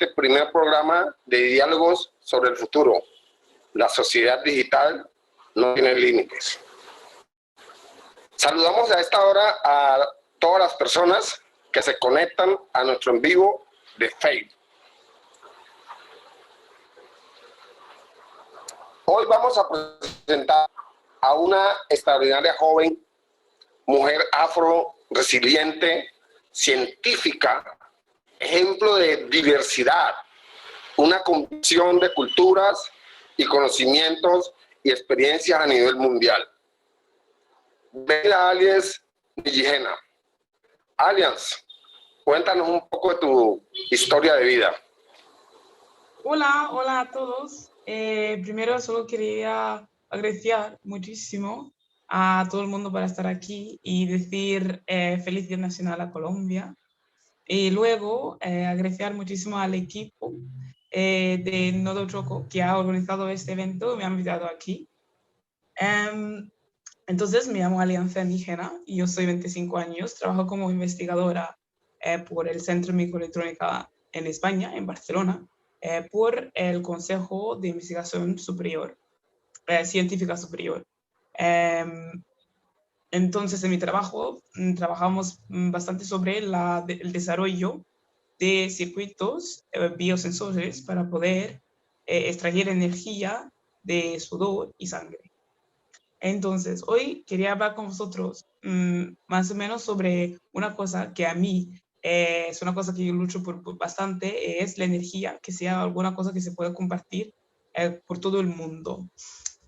este primer programa de diálogos sobre el futuro. La sociedad digital no tiene límites. Saludamos a esta hora a todas las personas que se conectan a nuestro en vivo de Facebook. Hoy vamos a presentar a una extraordinaria joven, mujer afro, resiliente, científica, ejemplo de diversidad, una combinación de culturas y conocimientos y experiencias a nivel mundial. Bella Alias Villigena. Alias, cuéntanos un poco de tu historia de vida. Hola a todos. Primero solo quería agradecer muchísimo a todo el mundo para estar aquí y decir feliz Día Nacional a Colombia. Y luego agradecer muchísimo al equipo de Nodo Choco que ha organizado este evento y me ha invitado aquí. Entonces me llamo Alianza Indígena y yo soy 25 años, trabajo como investigadora por el Centro de Microelectrónica en España, en Barcelona, por el Consejo de Investigación Superior, Científica Superior. Entonces, en mi trabajo, trabajamos bastante sobre el desarrollo de circuitos biosensores para poder extraer energía de sudor y sangre. Entonces, hoy quería hablar con vosotros más o menos sobre una cosa que a mí es una cosa que yo lucho por bastante, es la energía, que sea alguna cosa que se pueda compartir por todo el mundo.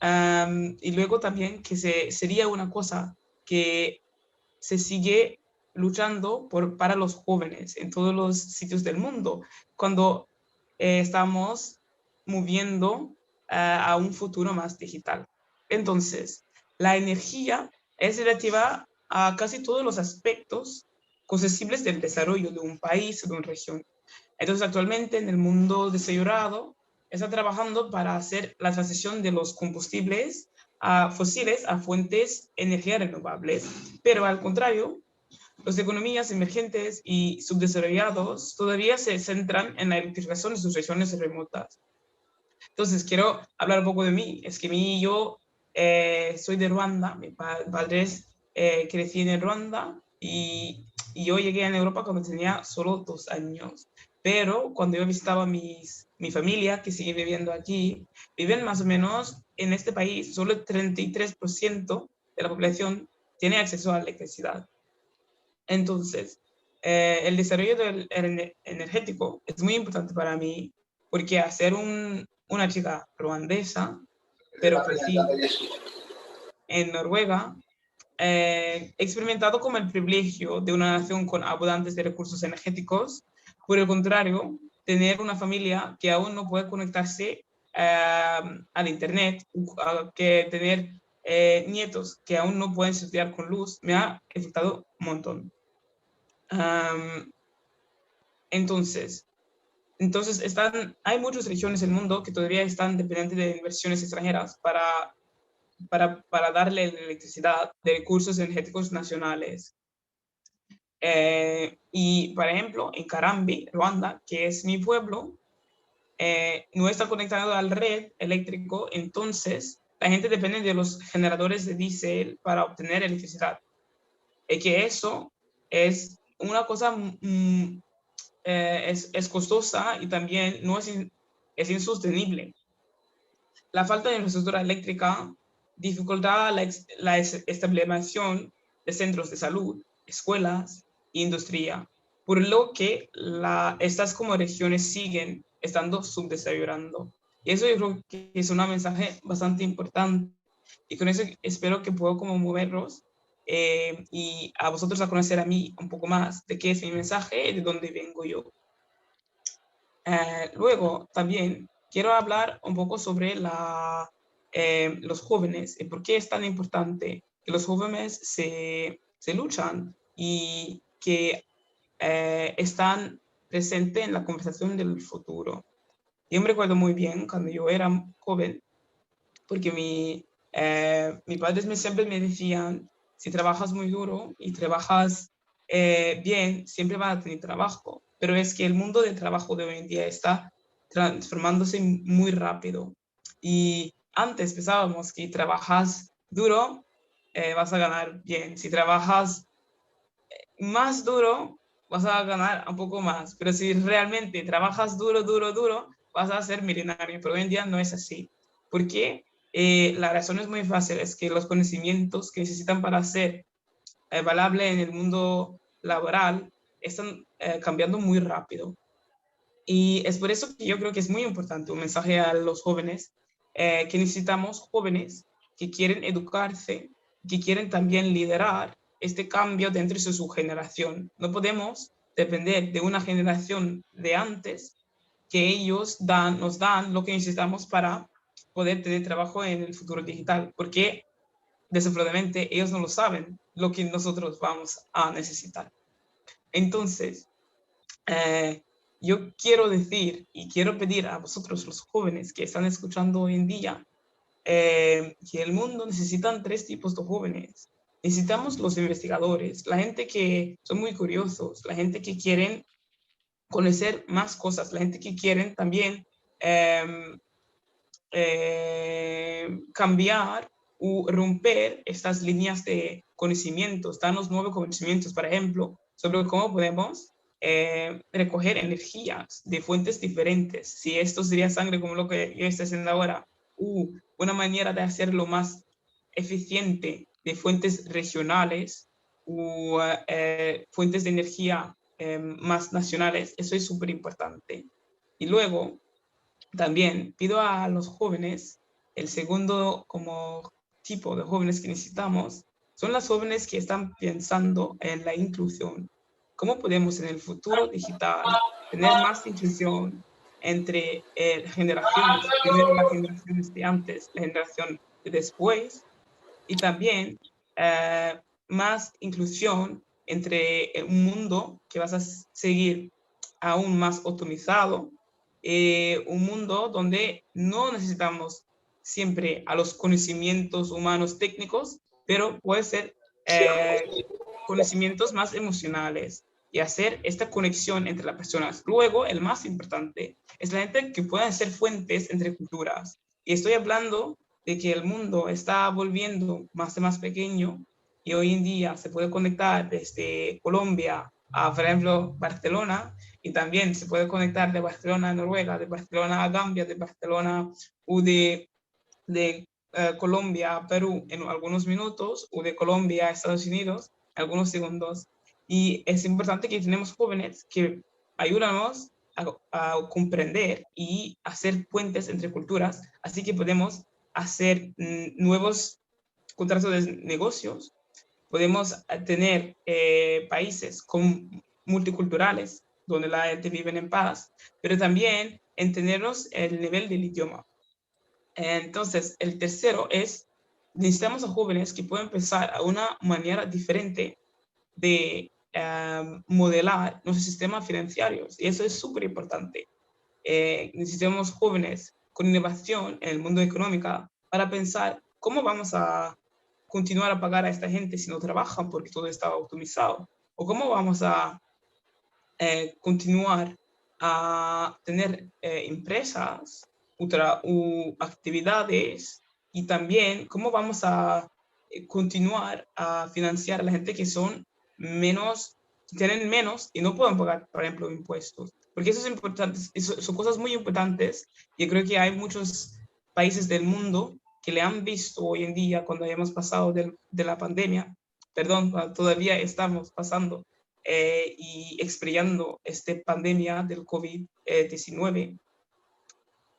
Y luego también que sería una cosa que se sigue luchando para los jóvenes en todos los sitios del mundo, cuando estamos moviendo a un futuro más digital. Entonces, la energía es relativa a casi todos los aspectos accesibles del desarrollo de un país o de una región. Entonces, actualmente en el mundo desarrollado está trabajando para hacer la transición de los combustibles fósiles a fuentes de energía renovables, pero al contrario, las economías emergentes y subdesarrollados todavía se centran en la electrificación de sus regiones remotas. Entonces, quiero hablar un poco de mí. Es que yo soy de Ruanda, mis padres crecí en Ruanda y yo llegué a Europa cuando tenía solo 2 años. Pero cuando yo visitaba mi familia, que sigue viviendo aquí, viven más o menos en este país, solo el 33% de la población tiene acceso a la electricidad. Entonces, el desarrollo energético es muy importante para mí porque hacer una chica ruandesa, pero crecí en Noruega, he experimentado como el privilegio de una nación con abundantes de recursos energéticos. Por el contrario, tener una familia que aún no puede conectarse al internet, que tener nietos que aún no pueden estudiar con luz, me ha afectado un montón. Entonces hay muchas regiones del mundo que todavía están dependientes de inversiones extranjeras para darle electricidad de recursos energéticos nacionales. Y, por ejemplo, en Carambi, Ruanda, que es mi pueblo, no está conectado al red eléctrico, entonces la gente depende de los generadores de diésel para obtener electricidad. Y que eso es una cosa, es costosa y también no es insostenible. La falta de infraestructura eléctrica dificulta la establecimiento de centros de salud, escuelas e industria, por lo que estas como regiones siguen estando subdesarrollando. Y eso yo creo que es un mensaje bastante importante y con eso espero que puedo como moverlos y a vosotros a conocer a mí un poco más de qué es mi mensaje y de dónde vengo yo. Luego también quiero hablar un poco sobre los jóvenes y por qué es tan importante que los jóvenes se luchan y que están presentes en la conversación del futuro. Yo me recuerdo muy bien cuando yo era joven, porque mis padres siempre me decían, si trabajas muy duro y trabajas bien, siempre vas a tener trabajo, pero es que el mundo del trabajo de hoy en día está transformándose muy rápido. Y antes pensábamos que trabajas duro, vas a ganar bien. Si trabajas más duro, vas a ganar un poco más. Pero si realmente trabajas duro, duro, duro, vas a ser millonario. Pero hoy en día no es así. ¿Por qué? La razón es muy fácil, es que los conocimientos que necesitan para ser valable en el mundo laboral están cambiando muy rápido. Y es por eso que yo creo que es muy importante un mensaje a los jóvenes, que necesitamos jóvenes que quieren educarse, que quieren también liderar este cambio dentro de su generación. No podemos depender de una generación de antes que ellos nos dan lo que necesitamos para poder tener trabajo en el futuro digital, porque desafortunadamente ellos no lo saben lo que nosotros vamos a necesitar. Entonces, yo quiero decir y quiero pedir a vosotros, los jóvenes que están escuchando hoy en día, que el mundo necesita tres tipos de jóvenes. Necesitamos los investigadores, la gente que son muy curiosos, la gente que quieren conocer más cosas, la gente que quieren también cambiar o romper estas líneas de conocimientos, darnos nuevos conocimientos, por ejemplo, sobre cómo podemos recoger energías de fuentes diferentes. Si esto sería sangre como lo que yo estoy haciendo ahora, una manera de hacerlo más eficiente de fuentes regionales o fuentes de energía más nacionales, eso es súper importante. Y luego, también pido a los jóvenes, el segundo como tipo de jóvenes que necesitamos, son las jóvenes que están pensando en la inclusión. ¿Cómo podemos en el futuro digital tener más inclusión entre generaciones? Primero las generaciones de antes, la generación de después, y también más inclusión entre un mundo que vas a seguir aún más optimizado, un mundo donde no necesitamos siempre a los conocimientos humanos técnicos, pero puede ser conocimientos más emocionales y hacer esta conexión entre las personas. Luego, el más importante es la gente que puedan ser fuentes entre culturas. Y estoy hablando de que el mundo está volviendo más y más pequeño y hoy en día se puede conectar desde Colombia a, por ejemplo, Barcelona, y también se puede conectar de Barcelona a Noruega, de Barcelona a Gambia, de Barcelona o de Colombia a Perú en algunos minutos o de Colombia a Estados Unidos en algunos segundos. Y es importante que tenemos jóvenes que ayúdanos a comprender y hacer puentes entre culturas, así que podemos hacer nuevos contratos de negocios, podemos tener países multiculturales donde la gente vive en paz, pero también entendernos el nivel del idioma. Entonces, el tercero es, necesitamos a jóvenes que puedan pensar a una manera diferente de modelar nuestros sistemas financieros, y eso es súper importante. Necesitamos jóvenes con innovación en el mundo económico para pensar cómo vamos a continuar a pagar a esta gente si no trabajan porque todo está optimizado, o cómo vamos a continuar a tener empresas u actividades, y también cómo vamos a continuar a financiar a la gente que son menos, tienen menos y no pueden pagar, por ejemplo, impuestos. Porque eso es importante, eso son cosas muy importantes, y creo que hay muchos países del mundo que le han visto hoy en día, cuando hayamos pasado de la pandemia, perdón, todavía estamos pasando y experimentando esta pandemia del COVID-19.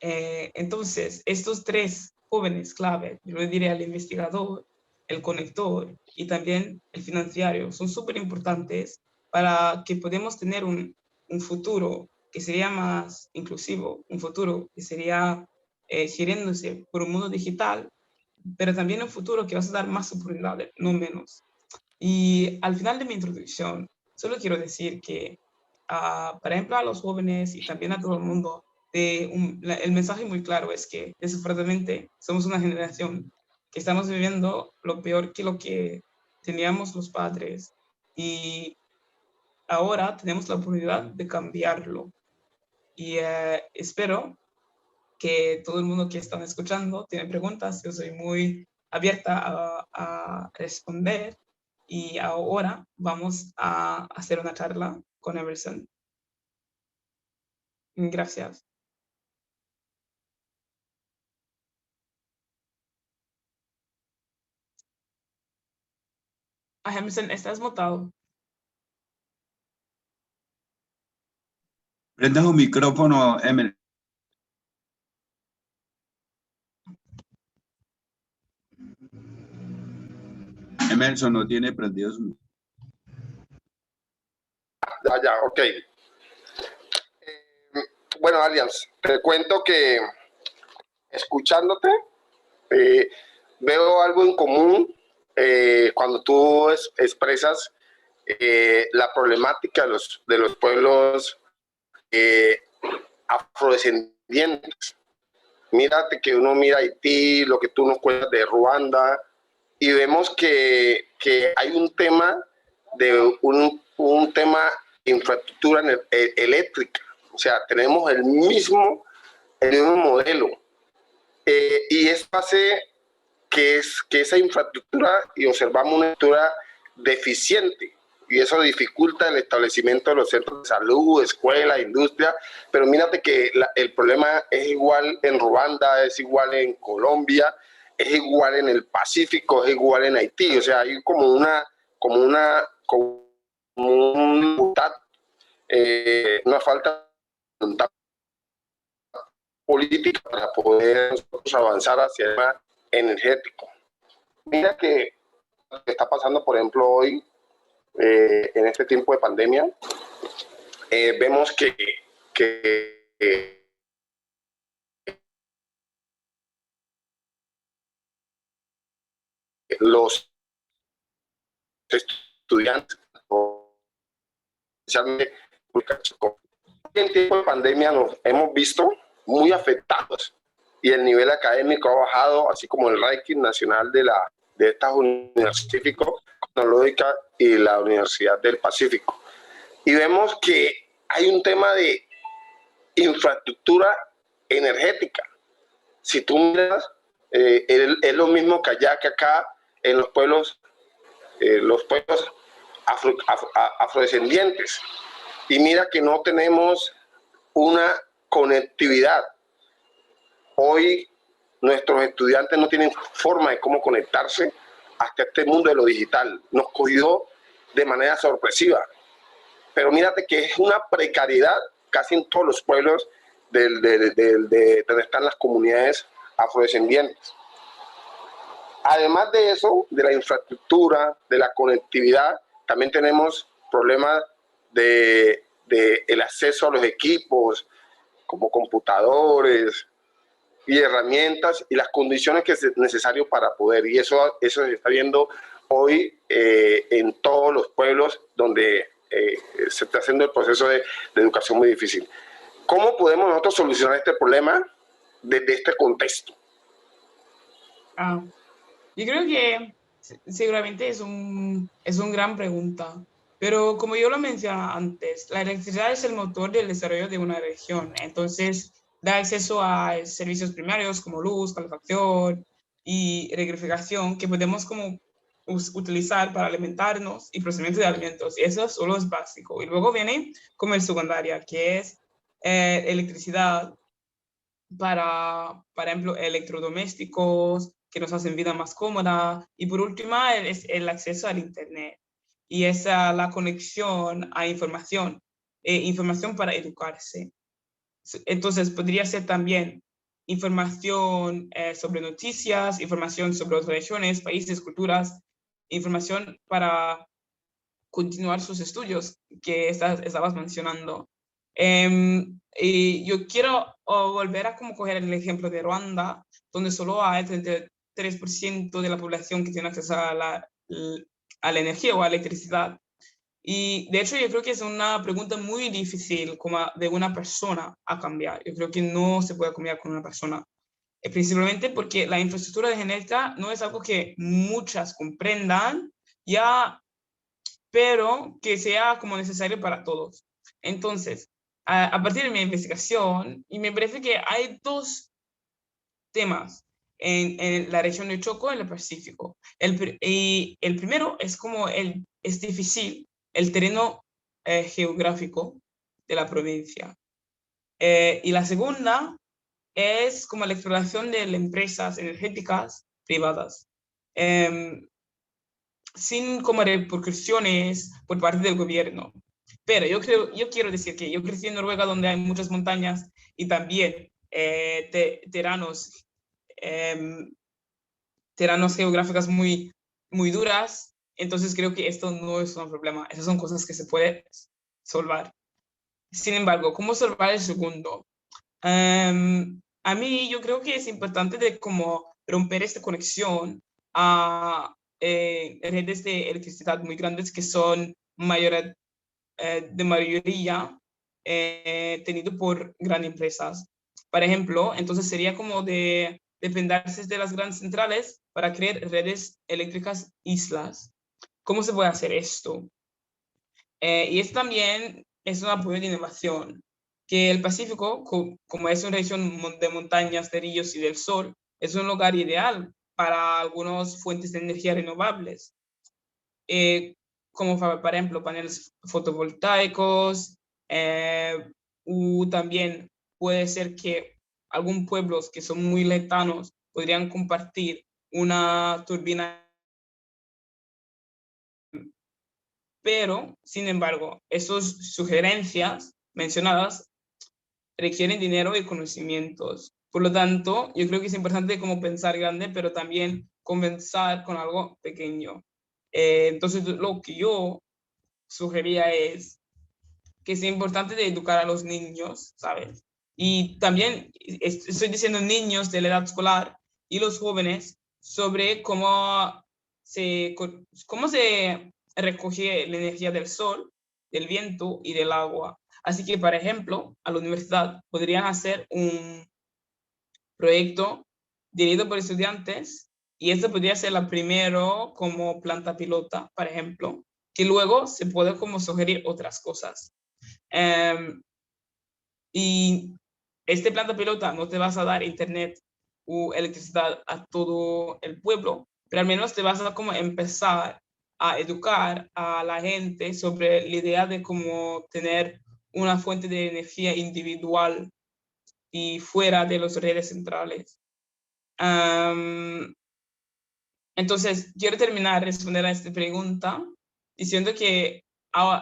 Entonces, estos tres jóvenes clave, yo le diré al investigador, el conector y también el financiero, son súper importantes para que podamos tener un futuro que sería más inclusivo, un futuro que sería giriéndose por un mundo digital, pero también un futuro que va a dar más oportunidades, no menos. Y al final de mi introducción, solo quiero decir que, por ejemplo, a los jóvenes y también a todo el mundo, el mensaje muy claro es que desafortunadamente somos una generación que estamos viviendo lo peor que lo que teníamos los padres. Y ahora tenemos la oportunidad de cambiarlo. Y espero que todo el mundo que están escuchando tiene preguntas. Yo soy muy abierta a responder. Y ahora vamos a hacer una charla con Emerson. Gracias. Emerson, estás mutado. Prenda su micrófono, Emerson. Emerson no tiene prendido su micrófono. Ya, ok. Bueno, Allianz, te cuento que escuchándote veo algo en común cuando tú expresas la problemática de los pueblos afrodescendientes. Mírate que uno mira Haití, lo que tú nos cuentas de Ruanda, y vemos que hay un tema de un tema de infraestructura eléctrica. O sea, tenemos el mismo modelo. Y eso hace que esa infraestructura, y observamos una infraestructura deficiente, y eso dificulta el establecimiento de los centros de salud, escuelas, industria. Pero mírate que el problema es igual en Ruanda, es igual en Colombia, es igual en el Pacífico, es igual en Haití. O sea, hay como una falta de voluntad política para poder nosotros avanzar hacia el tema energético. Mira que lo que está pasando, por ejemplo, hoy, en este tiempo de pandemia, vemos que los estudiantes, especialmente en tiempo de pandemia, nos hemos visto muy afectados y el nivel académico ha bajado, así como el ranking nacional de estas universidades tecnológicas y la Universidad del Pacífico. Y vemos que hay un tema de infraestructura energética. Si tú miras, es lo mismo que allá que acá en los pueblos afrodescendientes. Y mira que no tenemos una conectividad. Hoy nuestros estudiantes no tienen forma de cómo conectarse hasta este mundo de lo digital. Nos cogió de manera sorpresiva. Pero mírate que es una precariedad casi en todos los pueblos donde están las comunidades afrodescendientes. Además de eso, de la infraestructura, de la conectividad, también tenemos problemas el acceso a los equipos como computadores y herramientas y las condiciones que es necesario para poder. Y eso se está viendo hoy en todos los pueblos donde se está haciendo el proceso de educación muy difícil. ¿Cómo podemos nosotros solucionar este problema desde este contexto? Yo creo que seguramente es una gran pregunta, pero como yo lo mencionaba antes, la electricidad es el motor del desarrollo de una región. Entonces, da acceso a servicios primarios como luz, calefacción y regasificación que podemos como utilizar para alimentarnos y procesamiento de alimentos. Y eso solo es básico. Y luego viene como el secundaria, que es electricidad para ejemplo, electrodomésticos que nos hacen vida más cómoda. Y por último, es el acceso al Internet. Y es la conexión a información, información para educarse. Entonces, podría ser también información sobre noticias, información sobre otras regiones, países, culturas, información para continuar sus estudios que estabas mencionando. Y yo quiero volver a como coger el ejemplo de Ruanda, donde solo hay 33% de la población que tiene acceso a la energía o a la electricidad. Y de hecho yo creo que es una pregunta muy difícil como de una persona a cambiar. Yo creo que no se puede cambiar con una persona. Principalmente porque la infraestructura de genética no es algo que muchas comprendan. Ya pero que sea como necesario para todos. Entonces, a partir de mi investigación, y me parece que hay dos temas en la región de Choco, en el Pacífico. Y el primero es como es difícil el terreno geográfico de la provincia. Y la segunda es como la exploración de las empresas energéticas privadas, sin como repercusiones por parte del gobierno. Pero yo quiero decir que yo crecí en Noruega, donde hay muchas montañas y también terrenos geográficas muy duras. Entonces creo que esto no es un problema. Esas son cosas que se pueden solvar. Sin embargo, ¿cómo solvar el segundo? A mí yo creo que es importante de cómo romper esta conexión a redes de electricidad muy grandes que son de mayoría tenido por grandes empresas. Por ejemplo, entonces sería como de dependerse de las grandes centrales para crear redes eléctricas islas. ¿Cómo se puede hacer esto? Y esto también es un apoyo de innovación, que el Pacífico, como es una región de montañas, de ríos y del sol, es un lugar ideal para algunas fuentes de energía renovables, como por ejemplo paneles fotovoltaicos, o también puede ser que algunos pueblos que son muy lejanos podrían compartir una turbina. Pero, sin embargo, esas sugerencias mencionadas requieren dinero y conocimientos. Por lo tanto, yo creo que es importante como pensar grande, pero también comenzar con algo pequeño. Entonces, lo que yo sugería es que es importante de educar a los niños, ¿sabes? Y también estoy diciendo niños de la edad escolar y los jóvenes sobre cómo se recoge la energía del sol, del viento y del agua. Así que, por ejemplo, a la universidad podrían hacer un proyecto dirigido por estudiantes y esto podría ser la primero como planta pilota, por ejemplo, que luego se puede como sugerir otras cosas. Y este planta pilota no te vas a dar internet o electricidad a todo el pueblo, pero al menos te vas a como empezar a educar a la gente sobre la idea de cómo tener una fuente de energía individual y fuera de las redes centrales. Entonces, quiero terminar de responder a esta pregunta diciendo que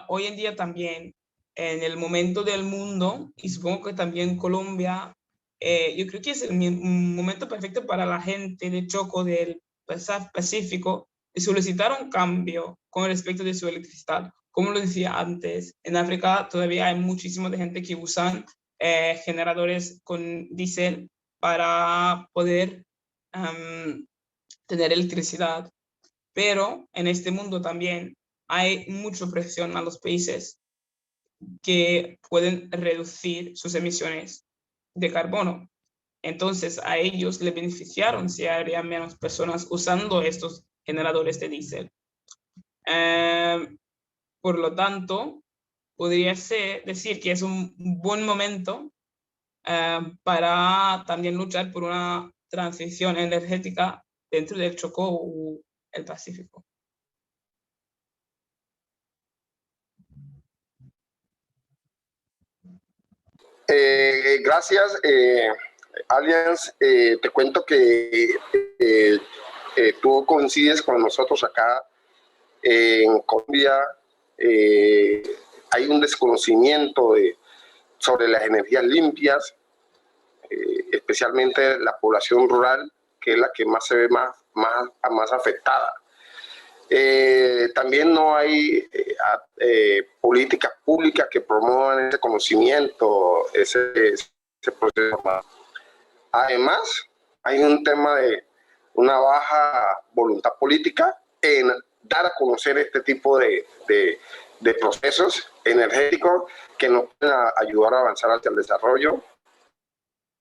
hoy en día también, en el momento del mundo, y supongo que también Colombia, yo creo que es el momento perfecto para la gente de Choco, del Pacífico, de solicitar un cambio con respecto de su electricidad. Como lo decía antes, en África todavía hay muchísima gente que usan generadores con diésel para poder tener electricidad, pero en este mundo también hay mucha presión a los países que pueden reducir sus emisiones de carbono. Entonces a ellos les beneficiaron si habría menos personas usando estos generadores de diésel. Por lo tanto, podría decir que es un buen momento para también luchar por una transición energética dentro del Chocó o el Pacífico. Gracias, Allianz. Te cuento que tú coincides con nosotros acá en Colombia. Hay un desconocimiento sobre las energías limpias, especialmente la población rural, que es la que más se ve más afectada. También no hay políticas públicas que promuevan ese conocimiento, ese proceso. Además, hay un tema de una baja voluntad política en dar a conocer este tipo de procesos energéticos que nos pueden ayudar a avanzar hacia el desarrollo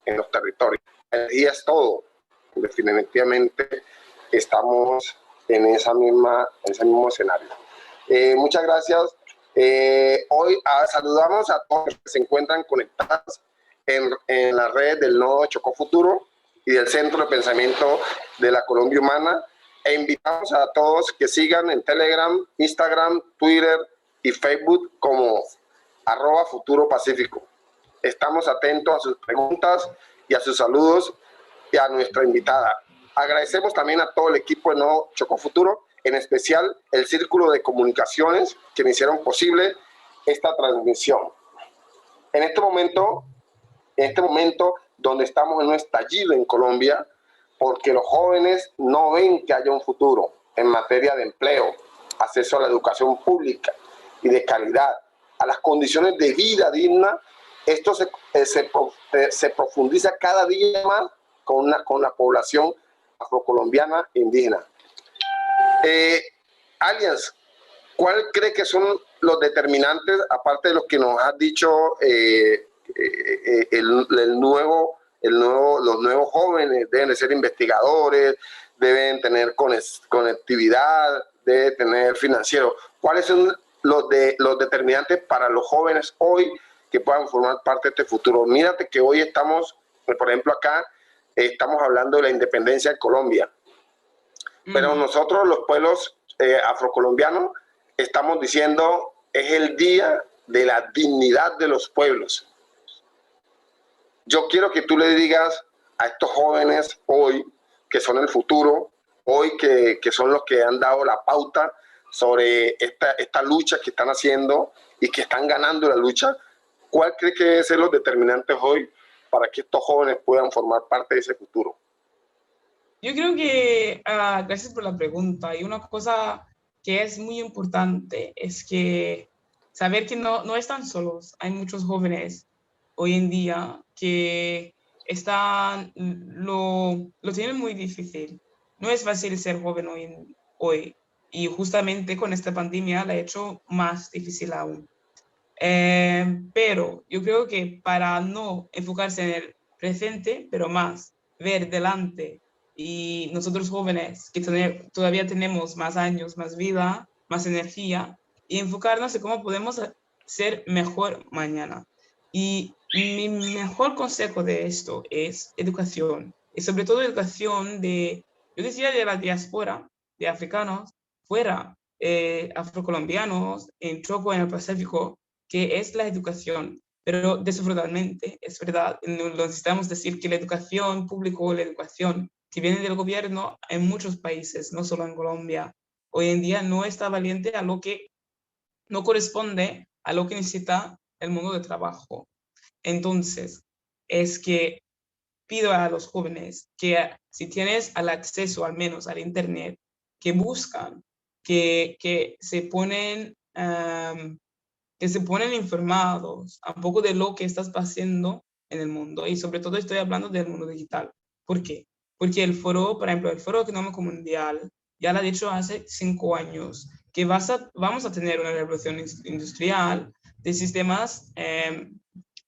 en los territorios. Y es todo. Definitivamente estamos en ese mismo escenario. Muchas gracias. Hoy saludamos a todos los que se encuentran conectados en la red del Nodo Chocó Futuro y del Centro de Pensamiento de la Colombia Humana, e invitamos a todos que sigan en Telegram, Instagram, Twitter y Facebook como @FuturoPacífico. Estamos atentos a sus preguntas y a sus saludos y a nuestra invitada. Agradecemos también a todo el equipo de Nodo Chocó Futuro, en especial el Círculo de Comunicaciones que me hicieron posible esta transmisión. En este momento donde estamos en un estallido en Colombia, porque los jóvenes no ven que haya un futuro en materia de empleo, acceso a la educación pública y de calidad, a las condiciones de vida digna, esto se profundiza cada día más con la población afrocolombiana e indígena. Alias, ¿cuál cree que son los determinantes, aparte de los que nos has dicho, los nuevos jóvenes deben de ser investigadores, deben tener conectividad, deben tener financiero? ¿Cuáles son los determinantes para los jóvenes hoy que puedan formar parte de este futuro? Mírate que hoy estamos, por ejemplo, acá estamos hablando de la independencia de Colombia, pero nosotros los pueblos afrocolombianos estamos diciendo es el día de la dignidad de los pueblos. Yo quiero que tú le digas a estos jóvenes hoy, que son el futuro, hoy que son los que han dado la pauta sobre esta lucha que están haciendo y que están ganando la lucha, ¿cuál cree que deben ser los determinantes hoy para que estos jóvenes puedan formar parte de ese futuro? Yo creo que, gracias por la pregunta, y una cosa que es muy importante es que saber que no están solos. Hay muchos jóvenes hoy en día que lo tienen muy difícil. No es fácil ser joven hoy, y justamente con esta pandemia la ha hecho más difícil aún. Pero yo creo que para no enfocarse en el presente, pero más ver delante, y nosotros jóvenes que todavía tenemos más años, más vida, más energía, y enfocarnos en cómo podemos ser mejor mañana. Y mi mejor consejo de esto es educación, y sobre todo educación yo decía de la diáspora, de africanos, fuera, afrocolombianos, en Choco, en el Pacífico, que es la educación. Pero desafortunadamente, es verdad, necesitamos decir que la educación pública o la educación que viene del gobierno en muchos países, no solo en Colombia, hoy en día no está valiente a lo que no corresponde a lo que necesita el mundo de trabajo. Entonces, es que pido a los jóvenes que si tienes el acceso al menos al internet, que buscan, que se ponen informados un poco de lo que estás pasando en el mundo, y sobre todo estoy hablando del mundo digital. ¿Por qué? Porque el foro, por ejemplo, el Foro Económico Mundial ya lo ha dicho hace 5 años, que vamos a tener una revolución industrial de sistemas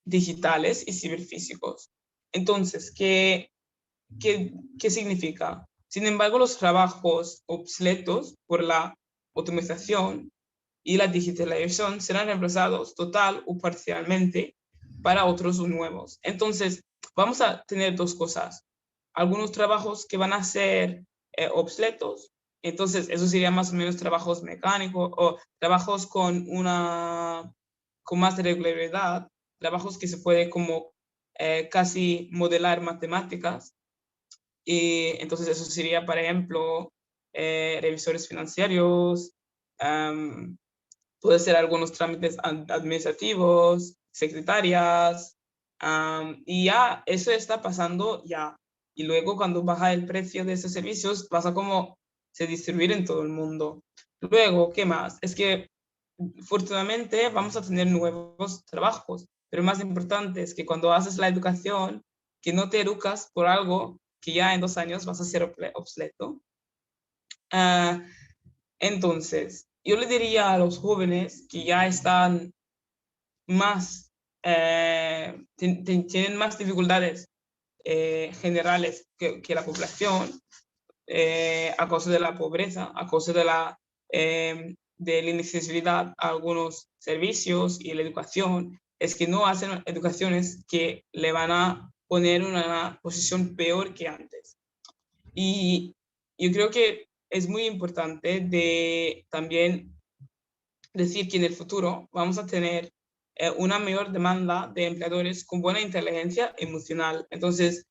digitales y ciberfísicos. Entonces, ¿qué significa? Sin embargo, los trabajos obsoletos por la automatización y la digitalización serán reemplazados total o parcialmente para otros nuevos. Entonces, vamos a tener dos cosas. Algunos trabajos que van a ser obsoletos, entonces eso sería más o menos trabajos mecánicos o trabajos con más regularidad, trabajos que se puede como casi modelar matemáticas. Y entonces eso sería, por ejemplo, revisores financieros, puede ser algunos trámites administrativos, secretarias, y ya eso está pasando ya. Y luego cuando baja el precio de esos servicios, pasa como se distribuir en todo el mundo. Luego, ¿qué más? Es que afortunadamente vamos a tener nuevos trabajos, pero más importante es que cuando haces la educación, que no te educas por algo que ya en 2 años vas a ser obsoleto. Entonces, yo le diría a los jóvenes que ya están más, tienen más dificultades generales que la población, a causa de la pobreza, a causa de de la inaccesibilidad a algunos servicios y la educación es que no hacen educaciones que le van a poner en una posición peor que antes. Y yo creo que es muy importante de también decir que en el futuro vamos a tener una mayor demanda de empleadores con buena inteligencia emocional. Entonces,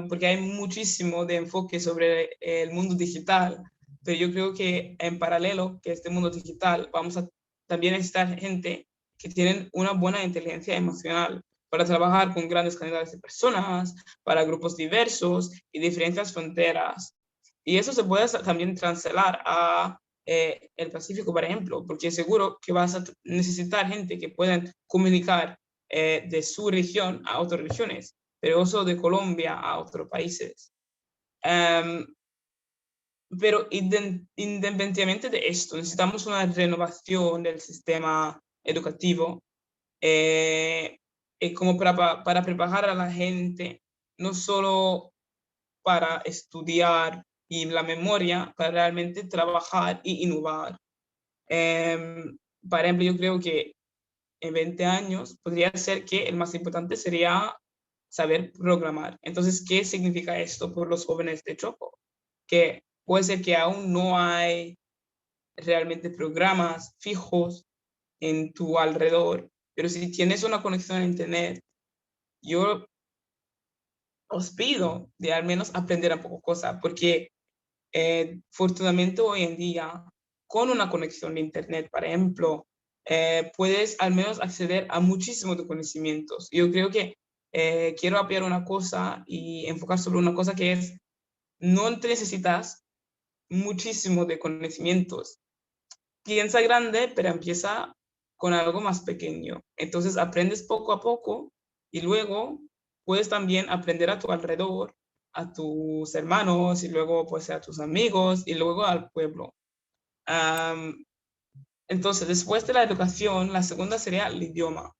porque hay muchísimo de enfoque sobre el mundo digital, pero yo creo que en paralelo que este mundo digital vamos a también necesitar gente que tienen una buena inteligencia emocional para trabajar con grandes cantidades de personas, para grupos diversos y diferentes fronteras. Y eso se puede también trasladar a el Pacífico, por ejemplo, porque seguro que vas a necesitar gente que puedan comunicar de su región a otras regiones, pero eso de Colombia a otros países. Pero independientemente de esto, necesitamos una renovación del sistema educativo como para preparar a la gente, no solo para estudiar y la memoria, para realmente trabajar y innovar. Por ejemplo, yo creo que en 20 años podría ser que el más importante sería saber programar. Entonces, ¿qué significa esto por los jóvenes de Choco? Que puede ser que aún no hay realmente programas fijos en tu alrededor, pero si tienes una conexión a Internet, yo os pido de al menos aprender un poco cosas, porque afortunadamente hoy en día, con una conexión de Internet, por ejemplo, puedes al menos acceder a muchísimos de conocimientos. Yo creo que quiero apoyar una cosa y enfocar sobre una cosa que es, no necesitas muchísimo de conocimientos. Piensa grande, pero empieza con algo más pequeño. Entonces aprendes poco a poco y luego puedes también aprender a tu alrededor, a tus hermanos y luego pues a tus amigos y luego al pueblo. Entonces, después de la educación, la segunda sería el idioma.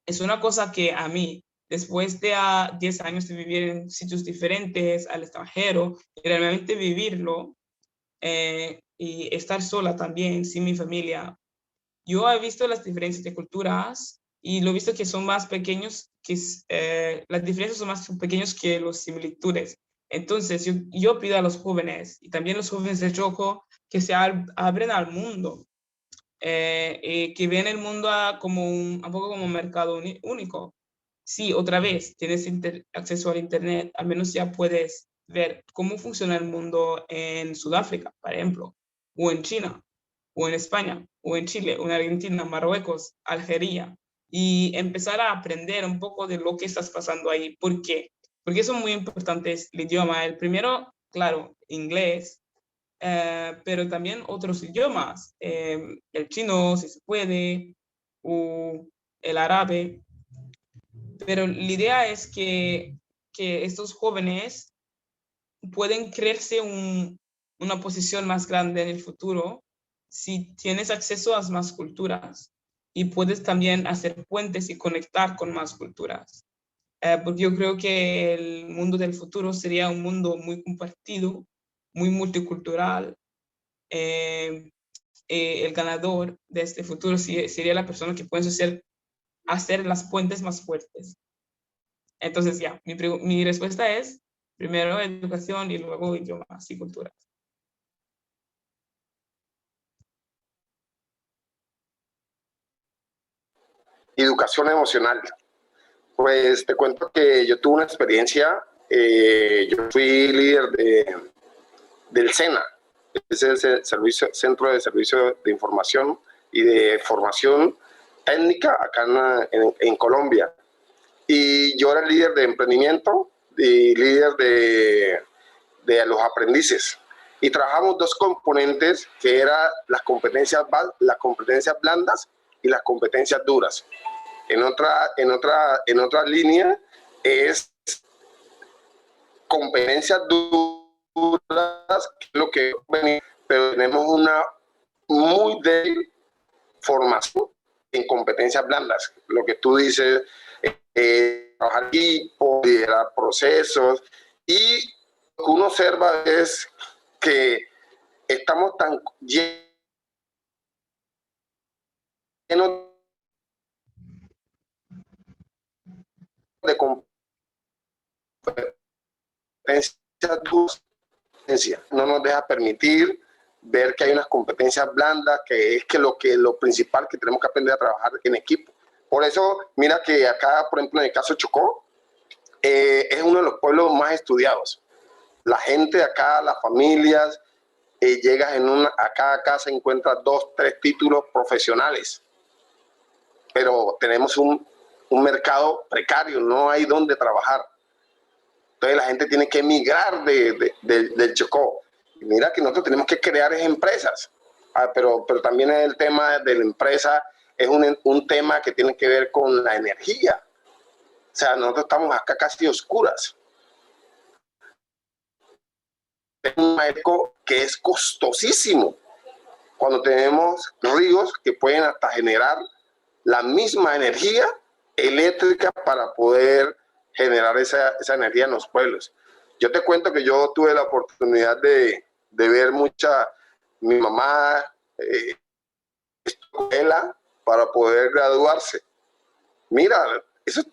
Es una cosa que a mí, después de 10 años de vivir en sitios diferentes, al extranjero, y realmente vivirlo y estar sola también, sin mi familia, yo he visto las diferencias de culturas y lo he visto que son más pequeños, las diferencias son más pequeños que las similitudes. Entonces, yo pido a los jóvenes y también los jóvenes de Choco que se abren al mundo, que ven el mundo como un poco como un mercado único. Sí, otra vez, tienes acceso al Internet, al menos ya puedes ver cómo funciona el mundo en Sudáfrica, por ejemplo, o en China, o en España, o en Chile, o en Argentina, Marruecos, Algeria, y empezar a aprender un poco de lo que estás pasando ahí. ¿Por qué? Porque son muy importantes el idioma. El primero, claro, inglés, pero también otros idiomas, el chino, si se puede, o el árabe. Pero la idea es que estos jóvenes pueden crearse una posición más grande en el futuro si tienes acceso a más culturas y puedes también hacer puentes y conectar con más culturas. Porque yo creo que el mundo del futuro sería un mundo muy compartido, muy multicultural. El ganador de este futuro sería la persona que puede hacer las puentes más fuertes. Entonces, ya, mi respuesta es primero educación y luego idiomas y culturas. Educación emocional. Pues te cuento que yo tuve una experiencia, yo fui líder del SENA, ese es el Centro de Servicio de Información y de Formación Técnica acá en Colombia. Y yo era el líder de emprendimiento y líder de los aprendices. Y trabajamos dos componentes que eran las competencias blandas y las competencias duras. En otra línea es competencias duras, que es lo que pero tenemos una muy débil formación en competencias blandas. Lo que tú dices, trabajar equipo, liderar procesos, y lo que uno observa es que estamos tan llenos lleno de competencias, no nos deja permitir ver que hay unas competencias blandas, que es lo principal que tenemos que aprender a trabajar en equipo. Por eso, mira que acá, por ejemplo, en el caso de Chocó, es uno de los pueblos más estudiados. La gente de acá, las familias, llegas a cada casa, encuentras 2, 3 títulos profesionales. Pero tenemos un mercado precario, no hay donde trabajar. Entonces la gente tiene que emigrar del Chocó. Y mira que nosotros tenemos que crear empresas. Pero también el tema de la empresa es un tema que tiene que ver con la energía. O sea, nosotros estamos acá casi oscuras. Es un marco que es costosísimo. Cuando tenemos ríos que pueden hasta generar la misma energía eléctrica para poder generar esa energía en los pueblos. Yo te cuento que yo tuve la oportunidad de ver mi mamá escuela para poder graduarse. Mira, eso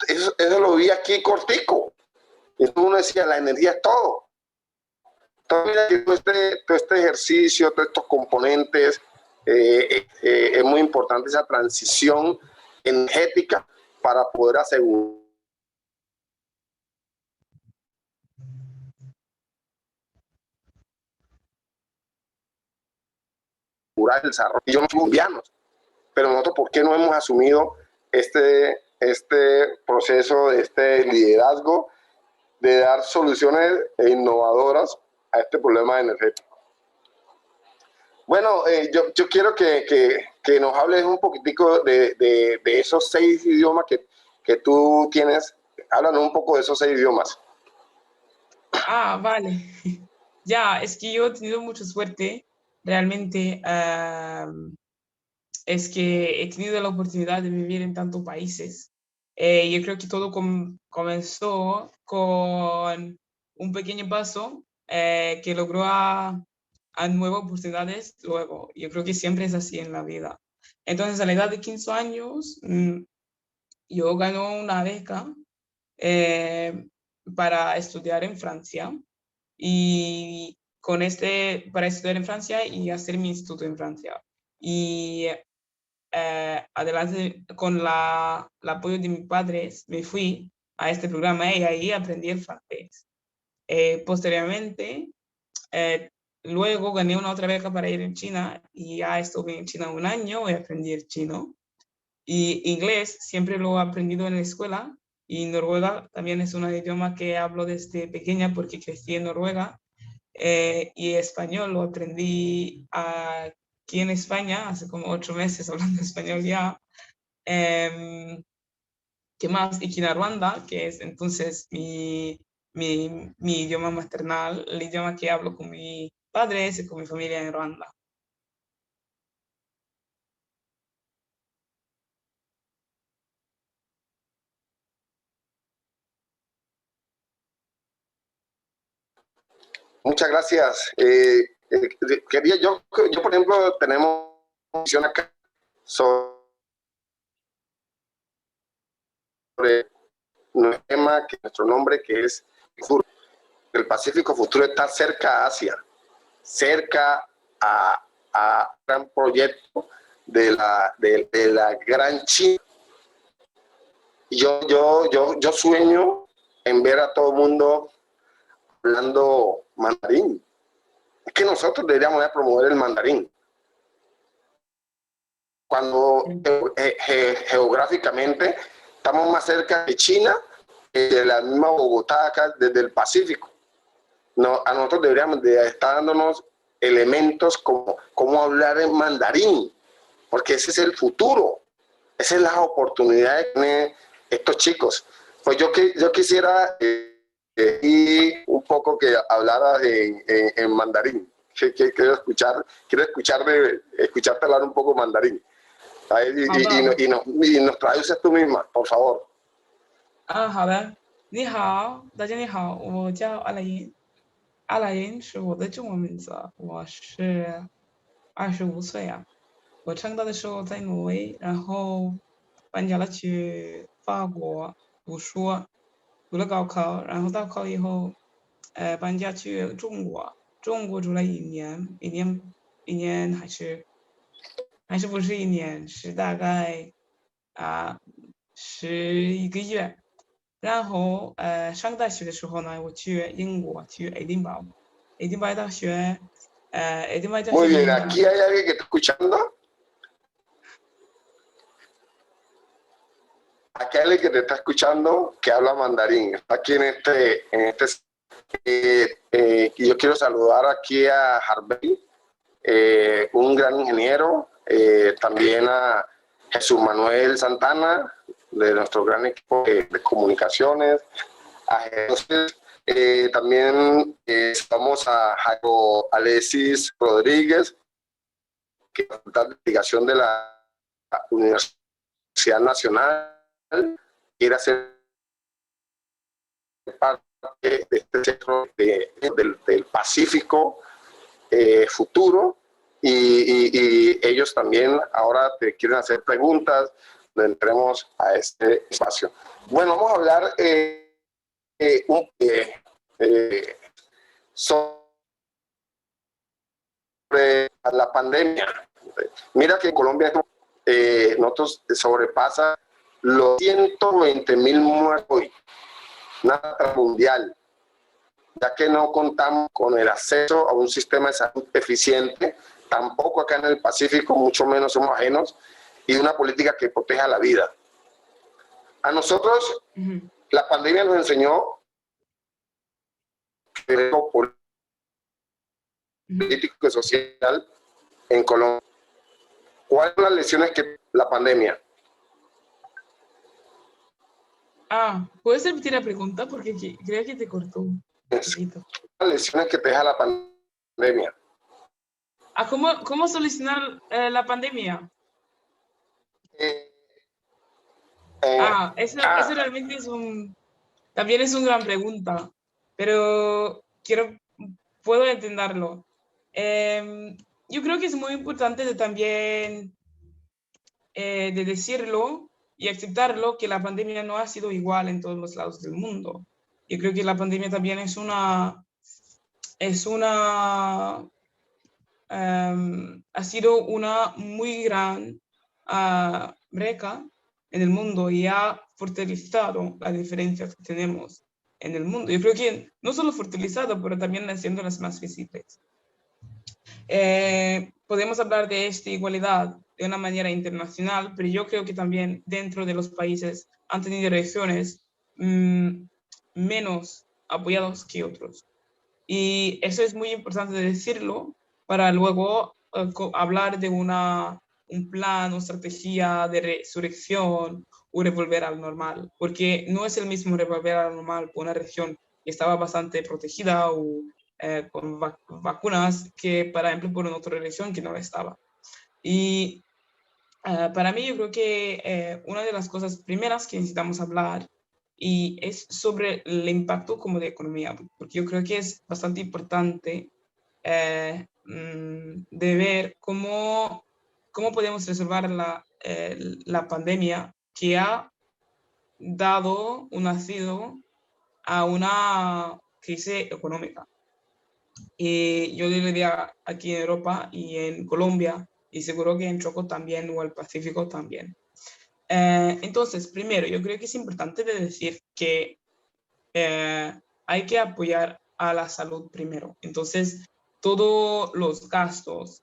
lo vi aquí cortico. Y uno decía, la energía es todo. Entonces, mira, todo este ejercicio, todos estos componentes, es muy importante esa transición energética para poder asegurar el desarrollo. Y yo no soy colombianos, pero nosotros, ¿por qué no hemos asumido este proceso, este liderazgo de dar soluciones innovadoras a este problema energético? Bueno, yo quiero que nos hables un poquitico de esos 6 idiomas que tú tienes. Háblanos un poco de esos 6 idiomas. Ah, vale. Ya, es que yo he tenido mucha suerte. Realmente es que he tenido la oportunidad de vivir en tantos países. Yo creo que todo comenzó con un pequeño paso que logró a nuevas oportunidades luego. Yo creo que siempre es así en la vida. Entonces, a la edad de 15 años, yo gané una beca para estudiar en Francia y para estudiar en Francia y hacer mi instituto en Francia. Y adelante, con el apoyo de mis padres, me fui a este programa y ahí aprendí el francés. Posteriormente, luego gané una otra beca para ir en China y ya estuve en China un año y aprendí el chino. Y inglés siempre lo he aprendido en la escuela y Noruega también es un idioma que hablo desde pequeña porque crecí en Noruega. Y español lo aprendí aquí en España hace como 8 meses hablando español ya. ¿Qué más? Y Kinyarwanda, que es entonces mi idioma maternal, el idioma que hablo con mis padres y con mi familia en Ruanda. Muchas gracias. Quería yo, por ejemplo, tenemos una visión acá sobre nuestro tema, nuestro nombre, que es futuro. El Pacífico Futuro está cerca a Asia, cerca a un gran proyecto de la gran China. Yo sueño en ver a todo el mundo hablando mandarín. Es que nosotros deberíamos de promover el mandarín. Cuando geográficamente estamos más cerca de China que de la misma Bogotá acá desde el Pacífico. No, a nosotros deberíamos de estar dándonos elementos como cómo hablar en mandarín, porque ese es el futuro, esa es la oportunidad que tienen estos chicos. Pues yo quisiera y un poco que hablaras en mandarín. Quiero escucharte hablar un poco mandarín. Y nos traduces tú misma, por favor. 好的，你好，大家你好，我叫阿兰，阿兰是我的中文名字，我是25岁啊。我长大的时候在挪威，然后搬家了去法国读书，读了高考，然后大考以后，搬家去中国，中国住了一年还是不是一年，是大概11个月。然后上大学的时候呢，我去英国，去爱丁堡，爱丁堡大学，爱丁堡大 Muy 学 bien, 里 aquí hay alguien que está escuchando. Aquí hay alguien que te está escuchando que habla mandarín. Está aquí y yo quiero saludar aquí a Harvey, un gran ingeniero, también a Jesús Manuel Santana, de nuestro gran equipo de comunicaciones, a Jesús, también vamos a Jairo Alexis Rodríguez, que es la Facultad de Investigación de la Universidad Nacional, quiere hacer parte de este centro del Pacífico futuro, y ellos también ahora te quieren hacer preguntas. Entremos a este espacio. Bueno, vamos a hablar sobre la pandemia. Mira que en Colombia nosotros sobrepasa los 120.000 muertos hoy, nada mundial, ya que no contamos con el acceso a un sistema de salud eficiente, tampoco acá en el Pacífico, mucho menos somos ajenos, y una política que proteja la vida. A nosotros, la pandemia nos enseñó político y social en Colombia. ¿Cuáles son las lecciones que la pandemia? ¿Puedes repetir la pregunta? Porque creo que te cortó un poquito. Las lecciones que te deja la pandemia. ¿Cómo solucionar la pandemia? Eso realmente también es una gran pregunta, pero puedo entenderlo. Yo creo que es muy importante también de decirlo y aceptarlo, que la pandemia no ha sido igual en todos los lados del mundo. Yo creo que la pandemia también ha sido una muy gran brecha en el mundo y ha fortalecido las diferencias que tenemos en el mundo. Yo creo que no solo fortalecido, pero también haciéndolas más visibles. Podemos hablar de esta igualdad de una manera internacional, pero yo creo que también dentro de los países han tenido reacciones menos apoyados que otros. Y eso es muy importante decirlo para luego hablar de un plan o estrategia de resurrección o revolver al normal, porque no es el mismo revolver al normal por una región que estaba bastante protegida o con vacunas que, por ejemplo, por una otra región que no estaba. Y para mí yo creo que una de las cosas primeras que necesitamos hablar y es sobre el impacto como de economía, porque yo creo que es bastante importante de ver cómo podemos resolver la pandemia que ha dado un nacido a una crisis económica. Y yo diría aquí en Europa y en Colombia, y seguro que en Choco también o el Pacífico también. Entonces, primero, yo creo que es importante de decir que hay que apoyar a la salud primero. Entonces, todos los gastos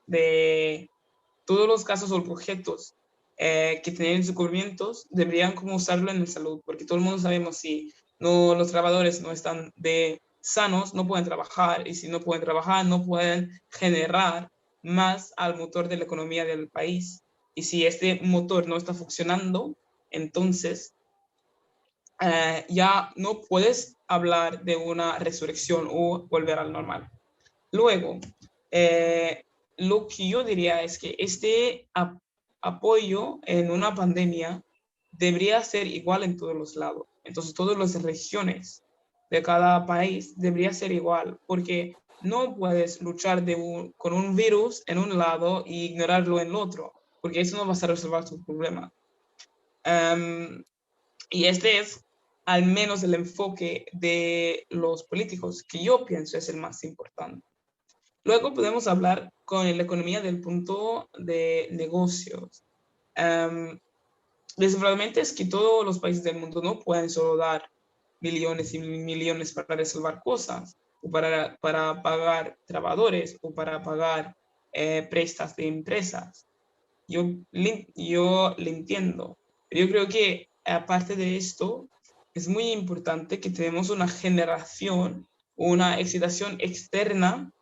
o proyectos que tienen descubrimientos deberían como usarlo en la salud, porque todo el mundo sabemos si no, los trabajadores no están sanos, no pueden trabajar, y si no pueden trabajar, no pueden generar más al motor de la economía del país. Y si este motor no está funcionando, entonces ya no puedes hablar de una resurrección o volver al normal. Luego, lo que yo diría es que este apoyo en una pandemia debería ser igual en todos los lados. Entonces, todas las regiones de cada país debería ser igual, porque no puedes luchar con un virus en un lado e ignorarlo en el otro. porque eso no va a resolver tu problema. Y este es al menos el enfoque de los políticos, que yo pienso es el más importante. Luego podemos hablar con la economía del punto de negocios. Desafortunadamente es que todos los países del mundo no pueden solo dar millones y millones para resolver cosas, o para pagar trabajadores, o para pagar prestas de empresas. Yo le entiendo. Yo creo que aparte de esto, es muy importante que tenemos una generación, una excitación externa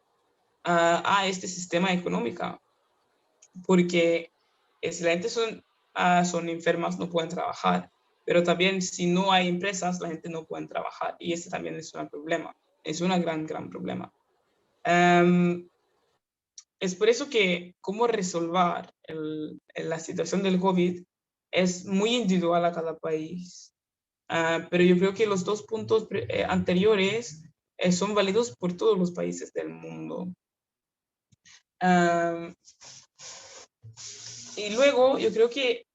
a este sistema económico, porque si la gente son enfermas, no pueden trabajar, pero también si no hay empresas, la gente no puede trabajar, y ese también es un problema, es un gran problema. Es por eso que cómo resolver la situación del COVID es muy individual a cada país. Pero yo creo que los dos puntos anteriores son válidos por todos los países del mundo. Y luego yo creo que